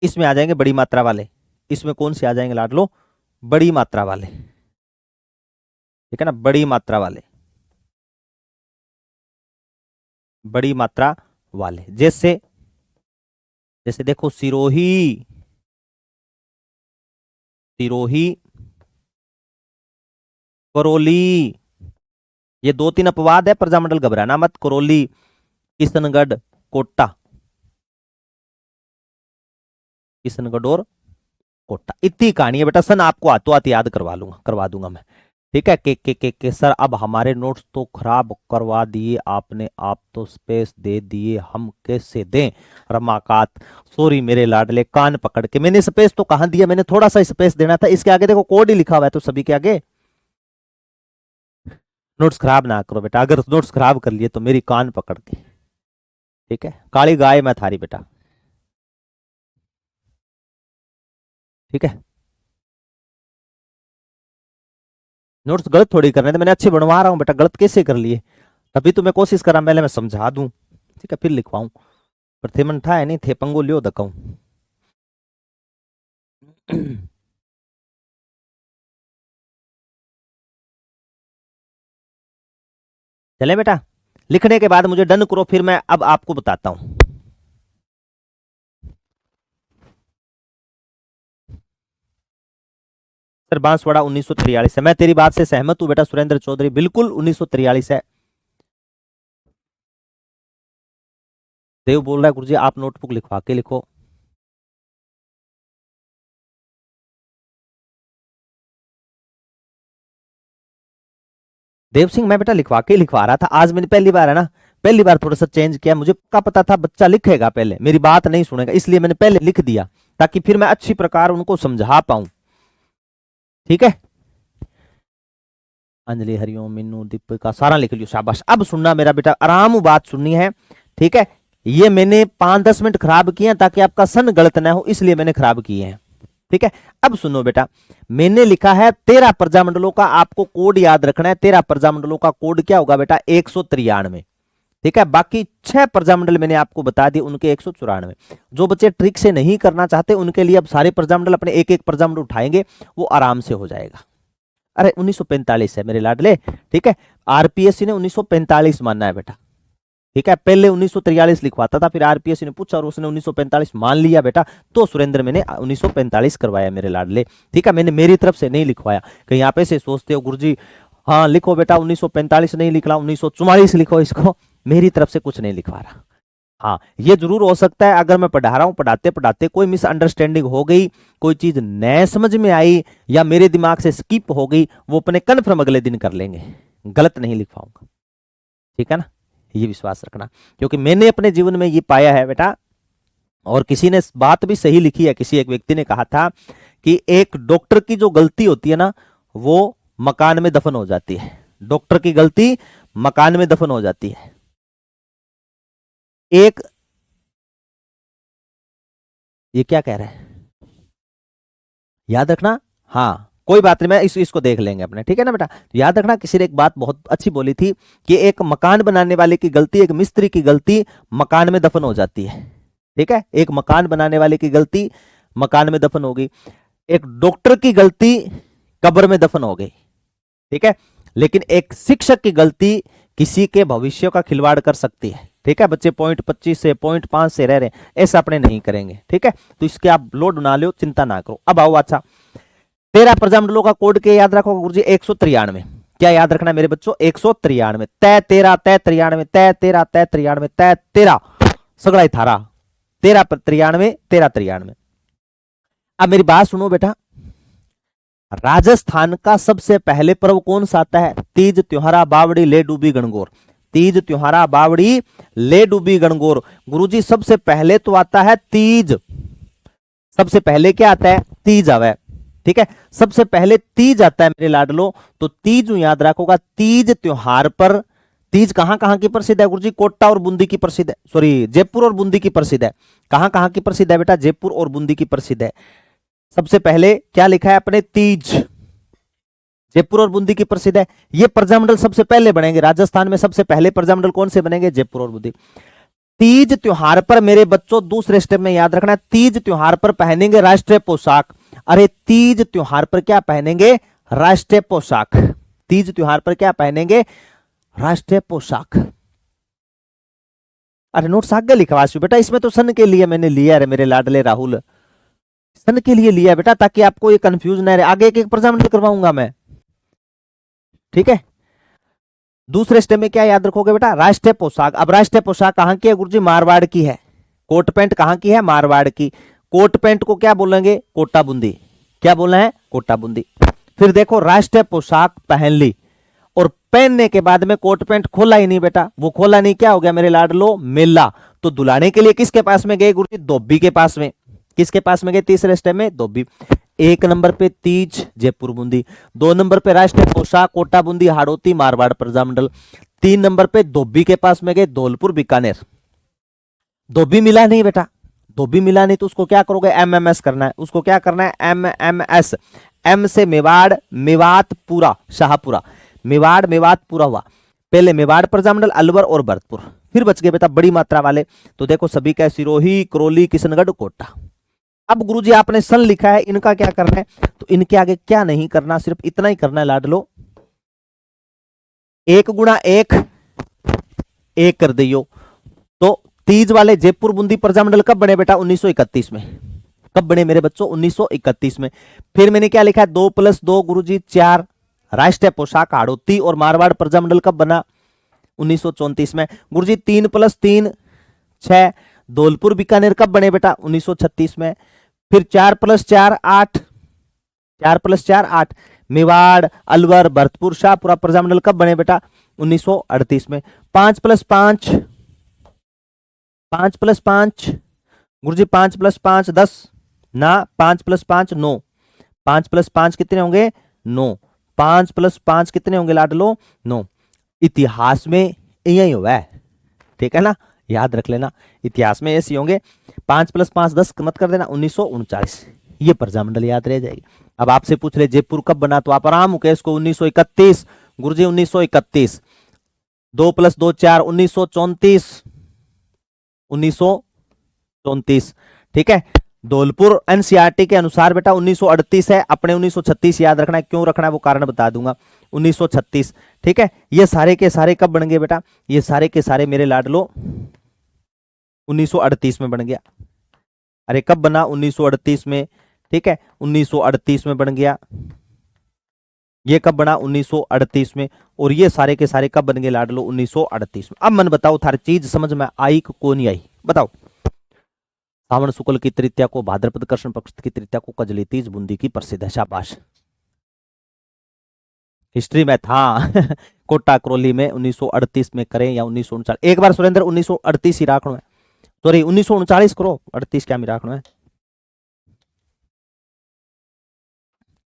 इसमें आ जाएंगे बड़ी मात्रा वाले। इसमें कौन से आ जाएंगे लाडलो, बड़ी मात्रा वाले। ठीक है ना, बड़ी मात्रा वाले, बड़ी मात्रा वाले, जैसे जैसे देखो सिरोही, सिरोही, करौली, ये 2-3 अपवाद है, प्रजामंडल घबराना मत, करौली, किशनगढ़, कोटा, किशनगढ़ और कोटा, इतनी कहानी है बेटा, सन आपको हाथों हाथ याद करवा दूंगा मैं। ठीक है, के सर अब हमारे नोट्स तो खराब करवा दिए आपने, आप तो स्पेस दे दिए, हम कैसे दें रमाकांत। सॉरी मेरे लाडले, कान पकड़ के, मैंने स्पेस तो कहां दिया, मैंने थोड़ा सा स्पेस देना था, इसके आगे देखो कोड ही लिखा हुआ है तो सभी के आगे। नोट्स खराब ना करो बेटा, अगर नोट्स खराब कर लिए तो मेरी कान पकड़ के। ठीक है, काली गाय मैं थारी बेटा। ठीक है, नोट्स गलत थोड़ी करने थे, मैंने अच्छे बनवा रहा हूँ बेटा, गलत कैसे कर लिए, तभी तो मैं कोशिश करा पहले मैं समझा दूं। ठीक है, फिर लिखवाऊं, पर थे मन था नहीं थे पंगो लियो दकाऊं। चले बेटा, लिखने के बाद मुझे डन करो, फिर मैं अब आपको बताता हूं। सर बांसवाड़ा 1943 है। मैं तेरी बात से सहमत हूं बेटा सुरेंद्र चौधरी, बिल्कुल 1943 है। देव बोल रहा है गुरुजी आप नोटबुक लिखवा के लिखो। देव सिंह मैं बेटा लिखवा के लिखवा रहा था, आज मैंने पहली बार है ना, पहली बार थोड़ा सा चेंज किया, मुझे पक्का पता था बच्चा लिखेगा पहले, मेरी बात नहीं सुनेगा, इसलिए मैंने पहले लिख दिया ताकि फिर मैं अच्छी प्रकार उनको समझा पाऊं। ठीक है, अंजलि हरिओम मीनू दीपिका सारा लिख लियो, शाबाश। अब सुनना मेरा बेटा, आराम बात सुननी है। ठीक है, ये मैंने 5-10 मिनट खराब किए ताकि आपका सन गलत ना हो, इसलिए मैंने खराब किए हैं। ठीक है, अब सुनो बेटा, मैंने लिखा है 13 प्रजामंडलों का आपको कोड याद रखना है। 13 प्रजामंडलों का कोड क्या होगा बेटा? 193। ठीक है, बाकी 6 प्रजामंडल मैंने आपको बता दिए, उनके 194। जो बच्चे ट्रिक से नहीं करना चाहते उनके लिए अब सारे प्रजामंडल अपने एक एक प्रजामंडल उठाएंगे, वो आराम से हो जाएगा। अरे 1945 है मेरे लाडले। ठीक है, आरपीएससी ने 1945 मानना है बेटा। ठीक है, पहले 1943 लिखवाता था, फिर आरपीएससी ने पूछा और उसने 1945 मान लिया बेटा, तो सुरेंद्र मैंने 1945 करवाया मेरे लाडले। ठीक है, मैंने मेरी तरफ से नहीं लिखवाया। कहीं आप ऐसे सोचते हो गुरुजी हाँ लिखो बेटा 1945 नहीं लिख रहा, 1944 लिखो, इसको मेरी तरफ से कुछ नहीं लिखवा रहा। हाँ ये जरूर हो सकता है अगर मैं पढ़ा रहा हूं, पढ़ाते पढ़ाते कोई मिसअंडरस्टैंडिंग हो गई, कोई चीज नए समझ में आई या मेरे दिमाग से स्किप हो गई, वो अपने कन्फर्म अगले दिन कर लेंगे, गलत नहीं लिख पाऊंगा। ठीक है ना, ये विश्वास रखना, क्योंकि मैंने अपने जीवन में ये पाया है बेटा, और किसी ने बात भी सही लिखी है, किसी एक व्यक्ति ने कहा था कि एक डॉक्टर की जो गलती होती है ना वो मकान में दफन हो जाती है। डॉक्टर की गलती मकान में दफन हो जाती है। एक ये क्या कह रहे हैं याद रखना, हाँ कोई बात नहीं, मैं इसको देख लेंगे अपने। ठीक है ना बेटा, तो याद रखना किसी ने एक बात बहुत अच्छी बोली थी कि एक मकान बनाने वाले की गलती, एक मिस्त्री की गलती मकान में दफन हो जाती है। ठीक है, एक मकान बनाने वाले की गलती मकान में दफन हो गई, एक डॉक्टर की गलती कब्र में दफन हो गई। ठीक है, लेकिन एक शिक्षक की गलती किसी के भविष्य का खिलवाड़ कर सकती है। ठीक है, बच्चे 0.25 से 0.5 से रह रहे हैं, ऐसा अपने नहीं करेंगे। ठीक है, तो इसके आप लोड ना लो, चिंता ना करो। अब आओ, अच्छा 13 प्रजामंडलों का कोड के याद रखो गुरुजी 193। क्या याद रखना है मेरे बच्चों? 193, तय 13 तय 93, तय 13 तय 93, तय 13 सगड़ा ही थारा 13 93 13 93। अब मेरी बात सुनो बेटा, राजस्थान का सबसे पहले पर्व कौन सा आता है? तीज त्योहारा बावड़ी ले डूबी गणगौर। तीज त्योहारा बावड़ी ले डूबी गणगौर। गुरुजी सबसे पहले तो आता है तीज, सबसे पहले क्या आता है? तीज आवे। ठीक है, सबसे पहले तीज आता है मेरे लाडलो, तो तीज याद रखोगा। तीज त्योहार पर, तीज कहां कहां की प्रसिद्ध है गुरुजी? कोटा और बूंदी की प्रसिद्ध है, सॉरी जयपुर और बूंदी की प्रसिद्ध है। कहां कहां की प्रसिद्ध है बेटा? जयपुर और बूंदी की प्रसिद्ध है। सबसे पहले क्या लिखा है अपने? तीज, जयपुर और बूंदी की प्रसिद्ध है। ये प्रजामंडल सबसे पहले बनेंगे राजस्थान में, सबसे पहले प्रजामंडल कौन से बनेंगे? जयपुर और बूंदी। तीज त्योहार पर मेरे बच्चों दूसरे स्टेप में याद रखना, तीज त्योहार पर पहनेंगे राष्ट्रीय पोशाक। अरे तीज त्योहार पर क्या पहनेंगे? राष्ट्रीय पोशाक। तीज त्योहार पर क्या पहनेंगे? राष्ट्रीय पोशाक। अरे नोट्स आगे लिखवासी बेटा, इसमें तो सन के लिए मैंने लिया है मेरे लाडले राहुल, सन के लिए लिया बेटा, ताकि आपको ये कंफ्यूज ना रहे। आगे एक एक प्रजामंडल करवाऊंगा मैं। ठीक है, दूसरे स्टेप में क्या याद रखोगे बेटा? राष्ट्रीय पोशाक। अब राष्ट्रीय पोशाक कहां की है गुरुजी? मारवाड़ की है। कोट पैंट कहां की है? मारवाड़ की। कोट पैंट को क्या बोलेंगे? कोटा बूंदी। क्या बोलना है? कोटा बूंदी। फिर देखो राष्ट्रीय पोशाक पहन ली और पहनने के बाद में कोट पैंट खोला ही नहीं बेटा, वो खोला नहीं, क्या हो गया मेरे लाडलो? मेला। तो दुलाने के लिए किसके पास में गए गुरुजी? धोबी के पास में। किसके पास में गए तीसरे स्टेप में? धोबी। 1 नंबर पे तीज जयपुर बूंदी, 2 नंबर पे राष्ट्रीय पोशाक कोटा बूंदी हाड़ौती मारवाड़ प्रजामंडल, 3 नंबर पे धोबी के पास में गए धौलपुर बीकानेर। धोबी मिला नहीं बेटा, धोबी मिला नहीं तो उसको क्या करोगे? एमएमएस करना है। उसको क्या करना है? एमएमएस। एम से मेवाड़, मेवात पूरा, शाहपुरा, मेवाड़ मेवात पूरा हुआ। पहले मेवाड़ प्रजामंडल, अलवर और भरतपुर। फिर बच गए बेटा बड़ी मात्रा वाले, तो देखो सभी का सिरोही, करौली, किशनगढ़, कोटा। अब गुरुजी आपने सन लिखा है, इनका क्या करना है? तो इनके आगे क्या नहीं करना, सिर्फ इतना ही करना है लाडलो, 1 गुणा 1 एक कर दियो। तो तीज वाले जयपुर बूंदी प्रजामंडल कब बने बेटा? 1931 में। कब बने मेरे बच्चों? 1931 में। फिर मैंने क्या लिखा है? 2+2 गुरुजी 4। राष्ट्रीय पोशाक हाड़ौती और मारवाड़ प्रजामंडल कब बना? 1934 में। गुरुजी 3+3 6। धौलपुर बीकानेर कब बने बेटा? 1936 में। फिर 4+4 8। 4+4 8। मेवाड़ अलवर भरतपुर शाहपुरा प्रजामंडल कब बने बेटा? 1938 में। 5+5 5+5 गुरुजी 5+5 10 ना। 5+5 9। 5+5 कितने होंगे? 9। 5+5 कितने होंगे लाडलो? 9। इतिहास में यही हुआ है, ठीक है ना, याद रख लेना, इतिहास में ऐसे होंगे। 5+5 10 मत कर देना। 1939 ये प्रजामंडल याद रह जाएगी। अब आपसे पूछ रहे जयपुर कब बना, तो आप आराम मुकेश को 1931 गुरुजी 1931। 2+2 4 1934। 1934 ठीक है। धौलपुर एनसीईआरटी के अनुसार बेटा 1938 है, अपने 1936 याद रखना है। क्यों रखना है वो कारण बता दूंगा। 1936 ठीक है। ये सारे के सारे कब बन गए बेटा? ये सारे के सारे मेरे लाडलो 1938 में बन गया। अरे कब बना? 1938 में, ठीक है, 1938 में बन गया। ये कब बना? 1938 में। और ये सारे के सारे कब बन गए लाडलो? 1938 में। अब मन बताओ थारी चीज समझ में आई को नहीं आई? बताओ। सावन शुक्ल की तृतीया को, भाद्रपद कृष्ण पक्ष की तृतीया को कजली तीज बूंदी की प्रसिद्ध है। शाबाश, हिस्ट्री में था। कोटा क्रोली में 1938 में करें या 1939? एक बार सुरेंद्र 1938 ही राखना है, सॉरी 1939 करो, 38 क्या राखना है,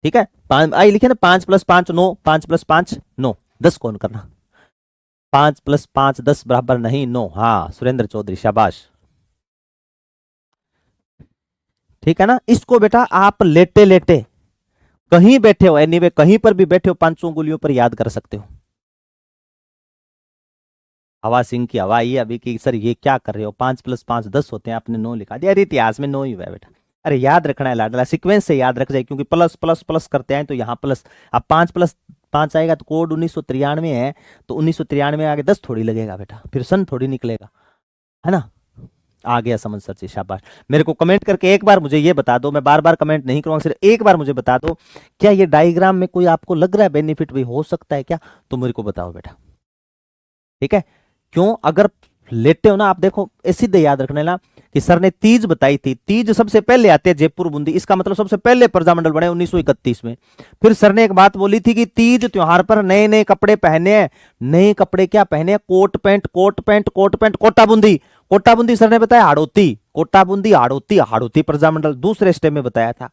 ठीक है। आई लिखे ना 5+5 9। 5+5 9। 10 कौन करना? 5+5 10 बराबर नहीं 9। हाँ सुरेंद्र चौधरी शाबाश, ठीक है ना। इसको बेटा आप लेटे लेटे कहीं बैठे हो, एनीवे कहीं पर भी बैठे हो, 500 उंगलियों पर याद कर सकते हो। हवा सिंह की हवा ये अभी की सर ये क्या कर रहे हो? 5+5 10 होते हैं, आपने 9 लिखा दिया। अरे इतिहास में 9 ही हुआ है बेटा। अरे याद रखना है लाडला, सीक्वेंस से याद रख जाए, क्योंकि प्लस प्लस प्लस करते हैं तो यहाँ प्लस। अब 5+5 आएगा तो कोड 1993 है, तो 1993 आगे 10 थोड़ी लगेगा बेटा, फिर सन थोड़ी निकलेगा, है ना। आ गया समझ सर जी, शाबाश। मेरे को कमेंट करके एक बार मुझे ये बता दो, मैं बार बार कमेंट नहीं करूंगा, सिर्फ एक बार मुझे बता दो, क्या ये डायग्राम में कोई आपको लग रहा है बेनिफिट भी हो सकता है क्या? तो मेरे को बताओ बेटा, ठीक है। क्यों? अगर लेटे हो ना आप, देखो सीधे याद रखने ना कि सर ने तीज बताई थी, तीज सबसे पहले आते हैं जयपुर बूंदी, इसका मतलब सबसे पहले प्रजामंडल बने 1931 में। फिर सर ने एक बात बोली थी कि तीज त्योहार पर नए नए कपड़े पहने हैं। नए कपड़े क्या पहने? Coat pant coat pant coat pant. Kota Bundi, Kota Bundi sir ने बताया हाड़ौती, कोटा बूंदी हाड़ौती, हाड़ौती प्रजामंडल दूसरे स्टेप में बताया था।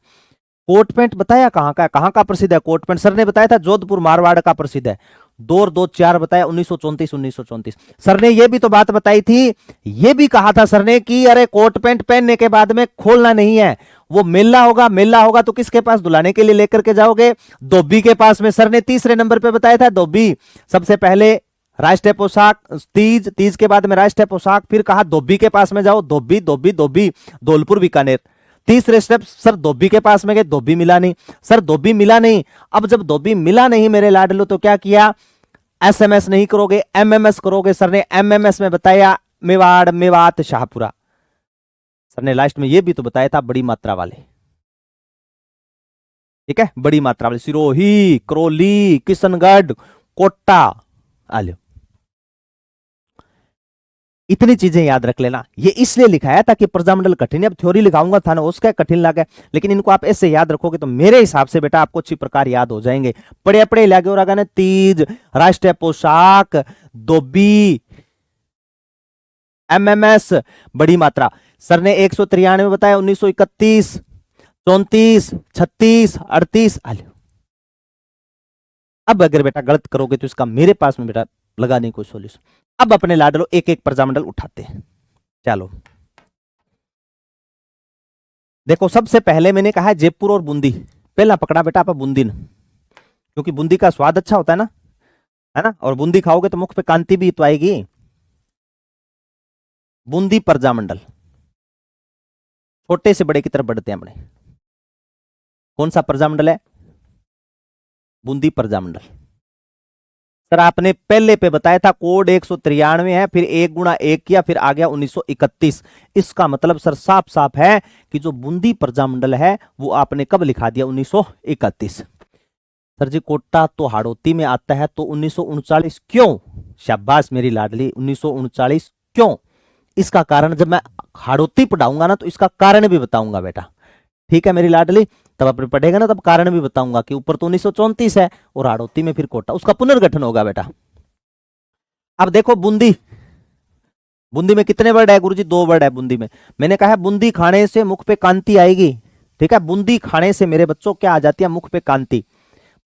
कोट पैंट बताया कहां का, कहां का प्रसिद्ध है कोट पैंट? सर ने बताया था जोधपुर मारवाड़ का प्रसिद्ध है। 2 और 2 4 बताया 1934 1934। सर ने यह भी तो बात बताई थी, यह भी कहा था सर ने कि अरे कोट पैंट पहनने के बाद में खोलना नहीं है, वो मेला होगा, मेला होगा तो किसके पास दुलाने के लिए लेकर के जाओगे? धोबी के पास में। सर ने तीसरे नंबर पे बताया था धोबी, सबसे पहले राष्ट्रीय पोशाक तीज, तीज के बाद में राष्ट्रीय पोशाक, फिर कहा धोबी के पास में जाओ, धोबी धोबी धोबी, धौलपुर बीकानेर। तीसरे स्टेप सर धोबी के पास में गए, धोबी मिला नहीं। सर धोबी मिला नहीं, अब जब धोबी मिला नहीं मेरे लाडलो तो क्या किया? एसएमएस नहीं करोगे, एमएमएस करोगे। सर ने एमएमएस में बताया मेवाड़ मेवात शाहपुरा। सर ने लास्ट में यह भी तो बताया था बड़ी मात्रा वाले, ठीक है, बड़ी मात्रा वाले सिरोही करौली किशनगढ़ कोटा आलो। इतनी चीजें याद रख लेना। ये इसलिए लिखा है ताकि प्रजामंडल कठिन है। अब थ्योरी लिखाऊंगा था ना, उसका कठिन लगा, लेकिन इनको आप ऐसे याद रखोगे तो मेरे हिसाब से बेटा आपको अच्छी प्रकार याद हो जाएंगे। पढ़े पढ़े लगे और आगे तीज, राष्ट्रीय पोशाक, धोबी, एमएमएस, बड़ी मात्रा। सर ने 193 बताया, 1931 34 36 38 आलो। अब अगर बेटा गलत करोगे तो इसका मेरे पास में बेटा लगा नहीं कोई सॉल्यूशन। अब अपने लाडलो एक एक प्रजामंडल उठाते हैं, चलो। देखो सबसे पहले मैंने कहा जयपुर और बूंदी, पहला पकड़ा बेटा आप बूंदी ने, क्योंकि बूंदी का स्वाद अच्छा होता है ना, और बूंदी खाओगे तो मुख पे कांति भी तो आएगी। बूंदी प्रजामंडल छोटे से बड़े की तरफ बढ़ते हैं अपने। कौन सा प्रजामंडल है? बूंदी प्रजामंडल। सर आपने पहले पे बताया था कोड 193 है, फिर 1 × 1 किया, फिर आ गया 1931। इसका मतलब सर साफ साफ है कि जो बूंदी प्रजामंडल है वो आपने कब लिखा दिया, 1931। सर जी कोटा तो हाड़ौती में आता है, तो 1939 क्यों? शाबाश मेरी लाडली, 1939 क्यों? इसका कारण जब मैं हाड़ौती पढ़ाऊंगा ना तो इसका कारण भी बताऊंगा बेटा, ठीक है मेरी लाडली। तब अपने पढ़ेगा ना तब कारण भी बताऊंगा कि ऊपर तो 1934 है और हाड़ौती में फिर कोटा, उसका पुनर्गठन होगा बेटा। अब देखो बूंदी, बूंदी में कितने वर्ड है गुरुजी? 2 वर्ड है बूंदी में। मैंने कहा है बूंदी खाने से मुख पे कांति आएगी, ठीक है। बूंदी खाने से मेरे बच्चों क्या आ जाती है? मुख पे कांति।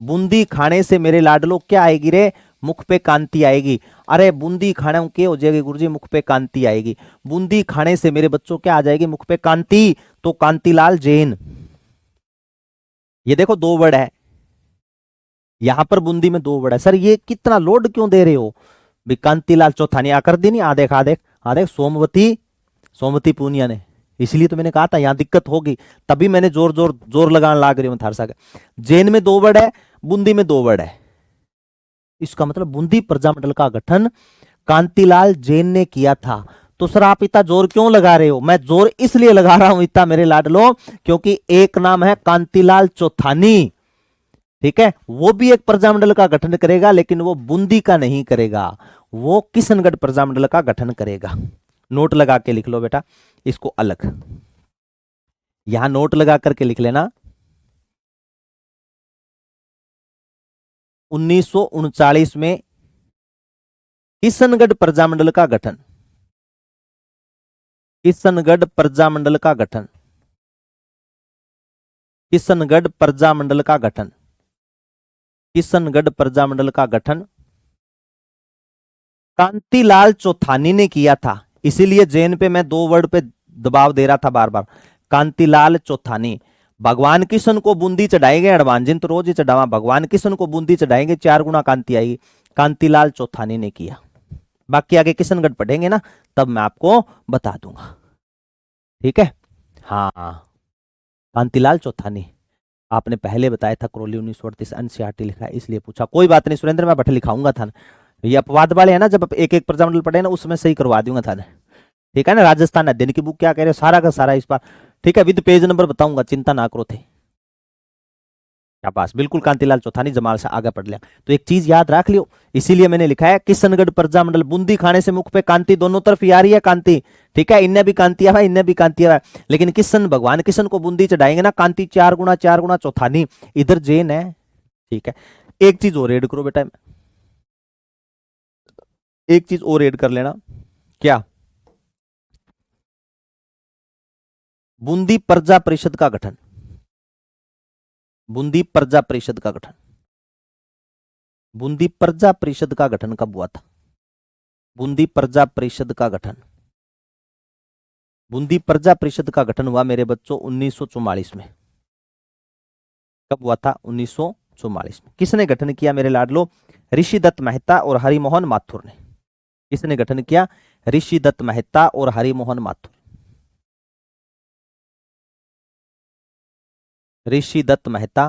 बूंदी खाने से मेरे लाडलो क्या आएगी रे? मुख पे कांति आएगी। अरे बूंदी खाने के हो जाएगी गुरुजी, मुख पे कांति आएगी। बूंदी खाने से मेरे बच्चों क्या आ जाएगी? मुख पे कांति। तो कांतिलाल जैन, ये देखो 2 वर्ड है यहां पर, बूंदी में 2 वर्ड है। सर ये कितना लोड क्यों दे रहे हो? कांतिलाल चौथानी आकर दी नहीं, आदेख आदेख आदेख, सोमवती, सोमवती पूनिया ने। इसलिए तो मैंने कहा था यहां दिक्कत होगी, तभी मैंने जोर जोर जोर लगाने लाग रही हूं थारसा के। जैन में 2 वर्ड है, बूंदी में 2 वर्ड है। इसका मतलब बूंदी प्रजामंडल का गठन कांतिलाल जैन ने किया था। तो सर आप इतना जोर क्यों लगा रहे हो? मैं जोर इसलिए लगा रहा हूं इतना मेरे लाडलो, क्योंकि एक नाम है कांतिलाल चौथानी, ठीक है। वो भी एक प्रजामंडल का गठन करेगा, लेकिन वो बूंदी का नहीं करेगा, वो किशनगढ़ प्रजामंडल का गठन करेगा। नोट लगा के लिख लो बेटा इसको अलग, यहां नोट लगा करके लिख लेना। 1939 में किशनगढ़ प्रजामंडल का गठन, किशनगढ़ प्रजामंडल का गठन, किशनगढ़ प्रजामंडल का गठन, किशनगढ़ प्रजामंडल का गठन कांतिलाल चौथानी ने किया था। इसीलिए जैन पे मैं 2 वर्ड पे दबाव दे रहा था बार बार। कांतिलाल चौथानी। भगवान कृष्ण को बूंदी चढ़ाएंगे, हनुमान जी तो रोज ही चढ़ावा, भगवान कृष्ण को बूंदी चढ़ाएंगे 4 गुना कांति आएगी। कांतिलाल चौथानी ने किया। बाकी आगे किशनगढ़ पढ़ेंगे ना तब मैं आपको बता दूंगा, ठीक है। हाँ कांतिलाल चौथानी आपने पहले बताया था, क्रोली 1938 एनसीईआरटी लिखा है इसलिए पूछा। कोई बात नहीं सुरेंद्र, मैं बैठे लिखाऊंगा था। ये अपवाद वाले है ना, जब एक एक प्रजामंडल पढ़े ना उसमें सही करवा दूंगा था, ठीक है ना। राजस्थान अध्ययन की बुक क्या कह रहे हो, सारा का सारा इस बार, ठीक है, विद पेज नंबर बताऊंगा, चिंता ना करो थे। क्या पास बिल्कुल कांतिलाल चौथानी जमाल से आगे पढ़ लिया। तो एक चीज याद रख लियो, इसीलिए मैंने लिखा है किशनगढ़ प्रजामंडल, बूंदी खाने से मुख पे कांति, दोनों तरफ आ रही है कांति, ठीक है। इन्हें भी कांति है, इन्हें भी कांति है, लेकिन किशन भगवान किशन को बूंदी चढ़ाएंगे ना, कांति 4 गुना चौथानी। इधर जैन है, ठीक है। एक चीज और ऐड करो बेटा, एक चीज और ऐड कर लेना। क्या? बूंदी प्रजा परिषद का गठन, बूंदी प्रजा परिषद का गठन, बूंदी प्रजा परिषद का गठन कब हुआ था? बूंदी प्रजा परिषद का गठन, बूंदी प्रजा परिषद का गठन हुआ मेरे बच्चों 1944 में। कब हुआ था? 1944 में। किसने गठन किया मेरे लाडलो? ऋषिदत्त मेहता और हरिमोहन माथुर ने। किसने गठन किया? ऋषिदत्त मेहता और हरिमोहन माथुर। ऋषिदत्त मेहता,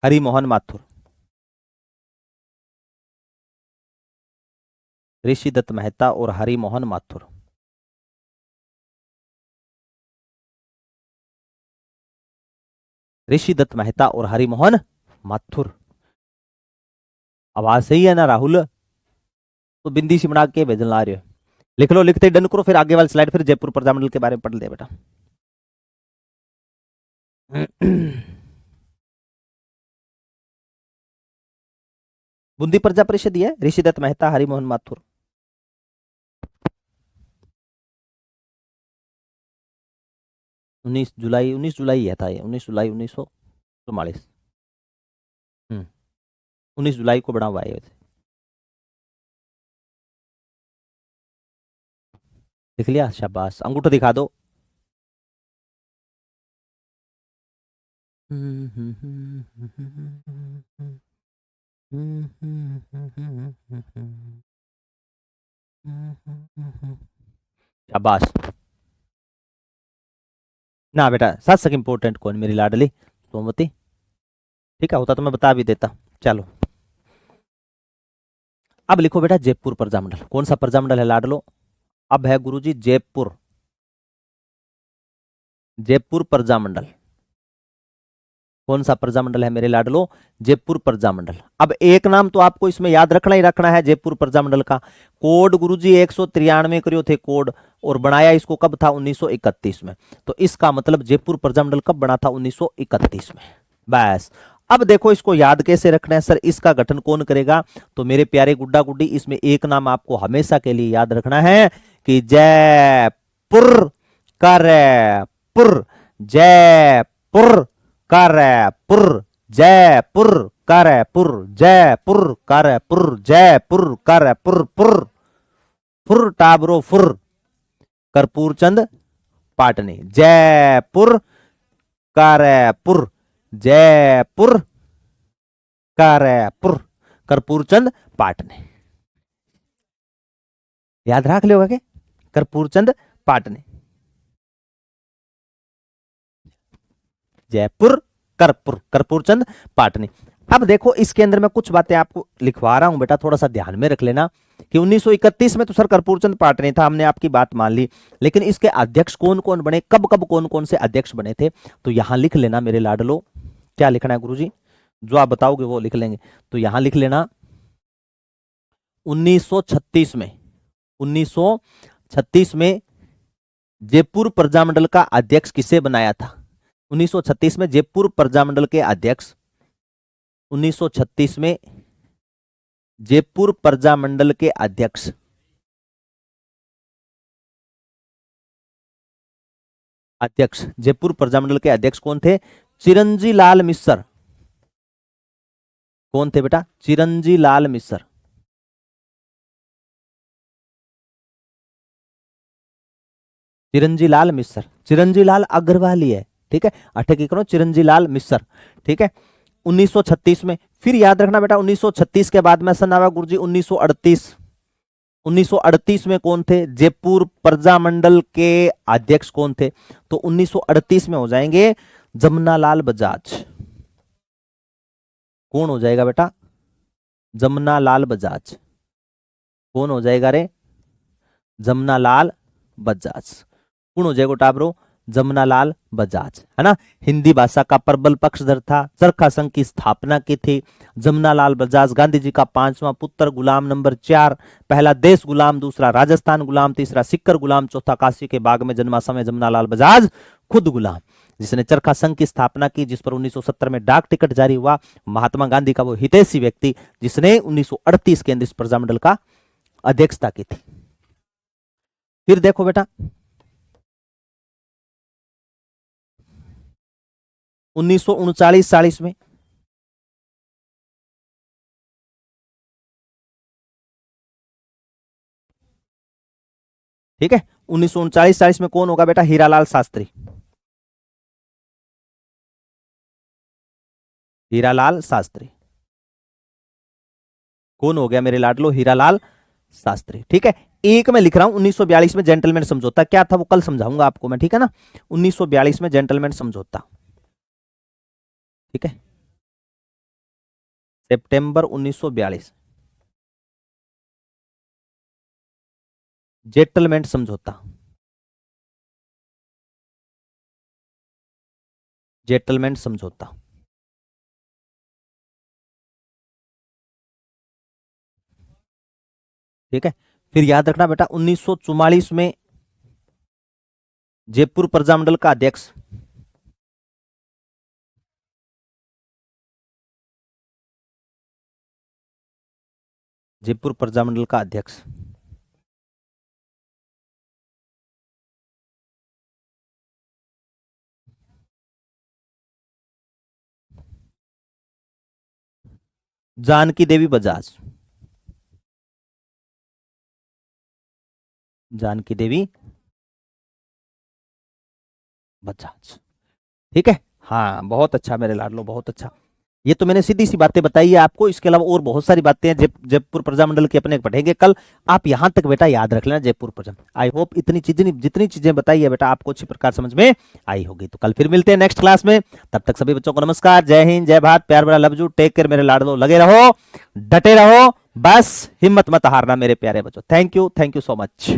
हरिमोहन माथुर। ऋषिदत्त मेहता और हरिमोहन माथुर। ऋषिदत्त मेहता और हरिमोहन माथुर। आवाज सही है ना राहुल? तो बिंदी सी बना के भेजन ला रहे हो, लिख लो, लिखते डन करो, फिर आगे वाली स्लाइड फिर जयपुर प्रजामंडल के बारे में पढ़ ले बेटा। बूंदी प्रजा परिषद है ऋषिदत्त मेहता हरिमोहन माथुर। 19 जुलाई, 19 जुलाई है था ये, 19 जुलाई 1944। 19 जुलाई को बना हुआ है। लिख लिया? शाबाश, अंगूठा दिखा दो। शाबाश। ना बेटा सच इंपोर्टेंट कौन मेरी लाडली, सोमवती, ठीक है, होता तो मैं बता भी देता। चलो अब लिखो बेटा जयपुर प्रजामंडल। कौन सा प्रजामंडल है लाडलो? अब है गुरुजी जयपुर, जयपुर प्रजामंडल। कौन सा प्रजामंडल है मेरे लाडलो? जयपुर प्रजामंडल। अब एक नाम तो आपको इसमें याद रखना ही रखना है जयपुर प्रजामंडल का। कोड गुरुजी 193 करियो थे कोड, और बनाया इसको कब था? 1931 में। तो इसका मतलब जयपुर प्रजामंडल कब बना था? 1931 में। बस अब देखो इसको याद कैसे रखना है सर, इसका गठन कौन करेगा? तो मेरे प्यारे गुड्डा गुड्डी, इसमें एक नाम आपको हमेशा के लिए याद रखना है कि जयपुर करपुर, जयपुर करपुर, जयपुर करपुर, जयपुर करपुर, जयपुर करपुर, पुर फुर टाबरो फुर, कर्पूर चंद पाटनी, जयपुर करपुर, जयपुर करपुर, कर्पूर चंद पाटनी। याद रख लियोगा क्या? कर्पूर चंद पाटनी, जयपुर कर्पूर, कर्पूर चंद पाटनी। अब देखो इसके अंदर मैं कुछ बातें आपको लिखवा रहा हूं बेटा, थोड़ा सा ध्यान में रख लेना कि 1931 में तो सर कर्पूर चंद पाटनी था, हमने आपकी बात मान ली, लेकिन इसके अध्यक्ष कौन कौन बने, कब कब कौन कौन से अध्यक्ष बने थे? तो यहां लिख लेना मेरे लाडलो। क्या लिखना है गुरुजी? जो आप बताओगे वो लिख लेंगे। तो यहां लिख लेना 1936 में, 1936 में जयपुर प्रजामंडल का अध्यक्ष किसे बनाया था? 1936 में जयपुर प्रजामंडल के अध्यक्ष, 1936 में जयपुर प्रजामंडल के अध्यक्ष जयपुर प्रजामंडल के अध्यक्ष कौन थे? चिरंजी लाल मिश्र। कौन थे बेटा? चिरंजी लाल मिश्र। चिरंजी लाल मिश्र, चिरंजी लाल अग्रवाली है, ठीक है, अटकी करो, चिरंजी लाल मिश्र, ठीक है। 1936 में, फिर याद रखना बेटा 1936 के बाद में सन आवा गुरुजी 1938। 1938 में कौन थे? जयपुर प्रजामंडल के अध्यक्ष कौन थे? तो 1938 में हो जाएंगे जमनालाल बजाज। कौन हो जाएगा बेटा? जमनालाल बजाज। कौन हो जाएगा रे? जमनालाल बजाज। कौन हो जाएगा टाबरो? जमनालाल बजाज, है ना। हिंदी भाषा का प्रबल पक्षधर था, चरखा संघ की स्थापना की थी। जमनालाल बजाज गांधी जी का 5वां पुत्र, गुलाम नंबर 4, पहला देश गुलाम, दूसरा राजस्थान गुलाम, तीसरा सिक्कर गुलाम, चौथा काशी के बाग में जन्मा समय जमनालाल बजाज खुद गुलाम, जिसने चरखा संघ की स्थापना की, जिस पर 1970 में डाक टिकट जारी हुआ। महात्मा गांधी का वो हितैषी व्यक्ति जिसने 1938 के अंदर इस प्रजामंडल का अध्यक्षता की थी। फिर देखो बेटा 1939-40 में, ठीक है, 1939-40 में कौन होगा बेटा? हीरालाल शास्त्री। हीरालाल शास्त्री कौन हो गया मेरे लाडलो? हीरालाल शास्त्री, ठीक है। एक मैं लिख रहा हूं 1942 में जेंटलमैन समझौता, क्या था वो कल समझाऊंगा आपको मैं, ठीक है ना। 1942 में जेंटलमैन समझौता, ठीक है, सितंबर 1942, जेंटलमैन समझौता, जेंटलमैन समझौता, ठीक है। फिर याद रखना बेटा 1944 में जयपुर प्रजामंडल का अध्यक्ष, जयपुर प्रजामंडल का अध्यक्ष जानकी देवी बजाज, जानकी देवी बजाज, ठीक है। हाँ बहुत अच्छा मेरे लाडलो, बहुत अच्छा। ये तो मैंने सीधी सी बातें बताई है आपको, इसके अलावा और बहुत सारी बातें हैं जयपुर प्रजामंडल की अपने पढ़ेंगे कल। आप यहां तक बेटा याद रख लेना जयपुर प्रजा। आई होप इतनी चीजें, जितनी चीजें बताई है बेटा आपको अच्छी प्रकार समझ में आई होगी। तो कल फिर मिलते हैं नेक्स्ट क्लास में, तब तक सभी बच्चों को नमस्कार, जय हिंद, जय भारत, प्यार बड़ा लव यू, टेक केयर मेरे लाडलो, लगे रहो, डटे रहो, बस हिम्मत मत हारना मेरे प्यारे बच्चों। Thank you so much.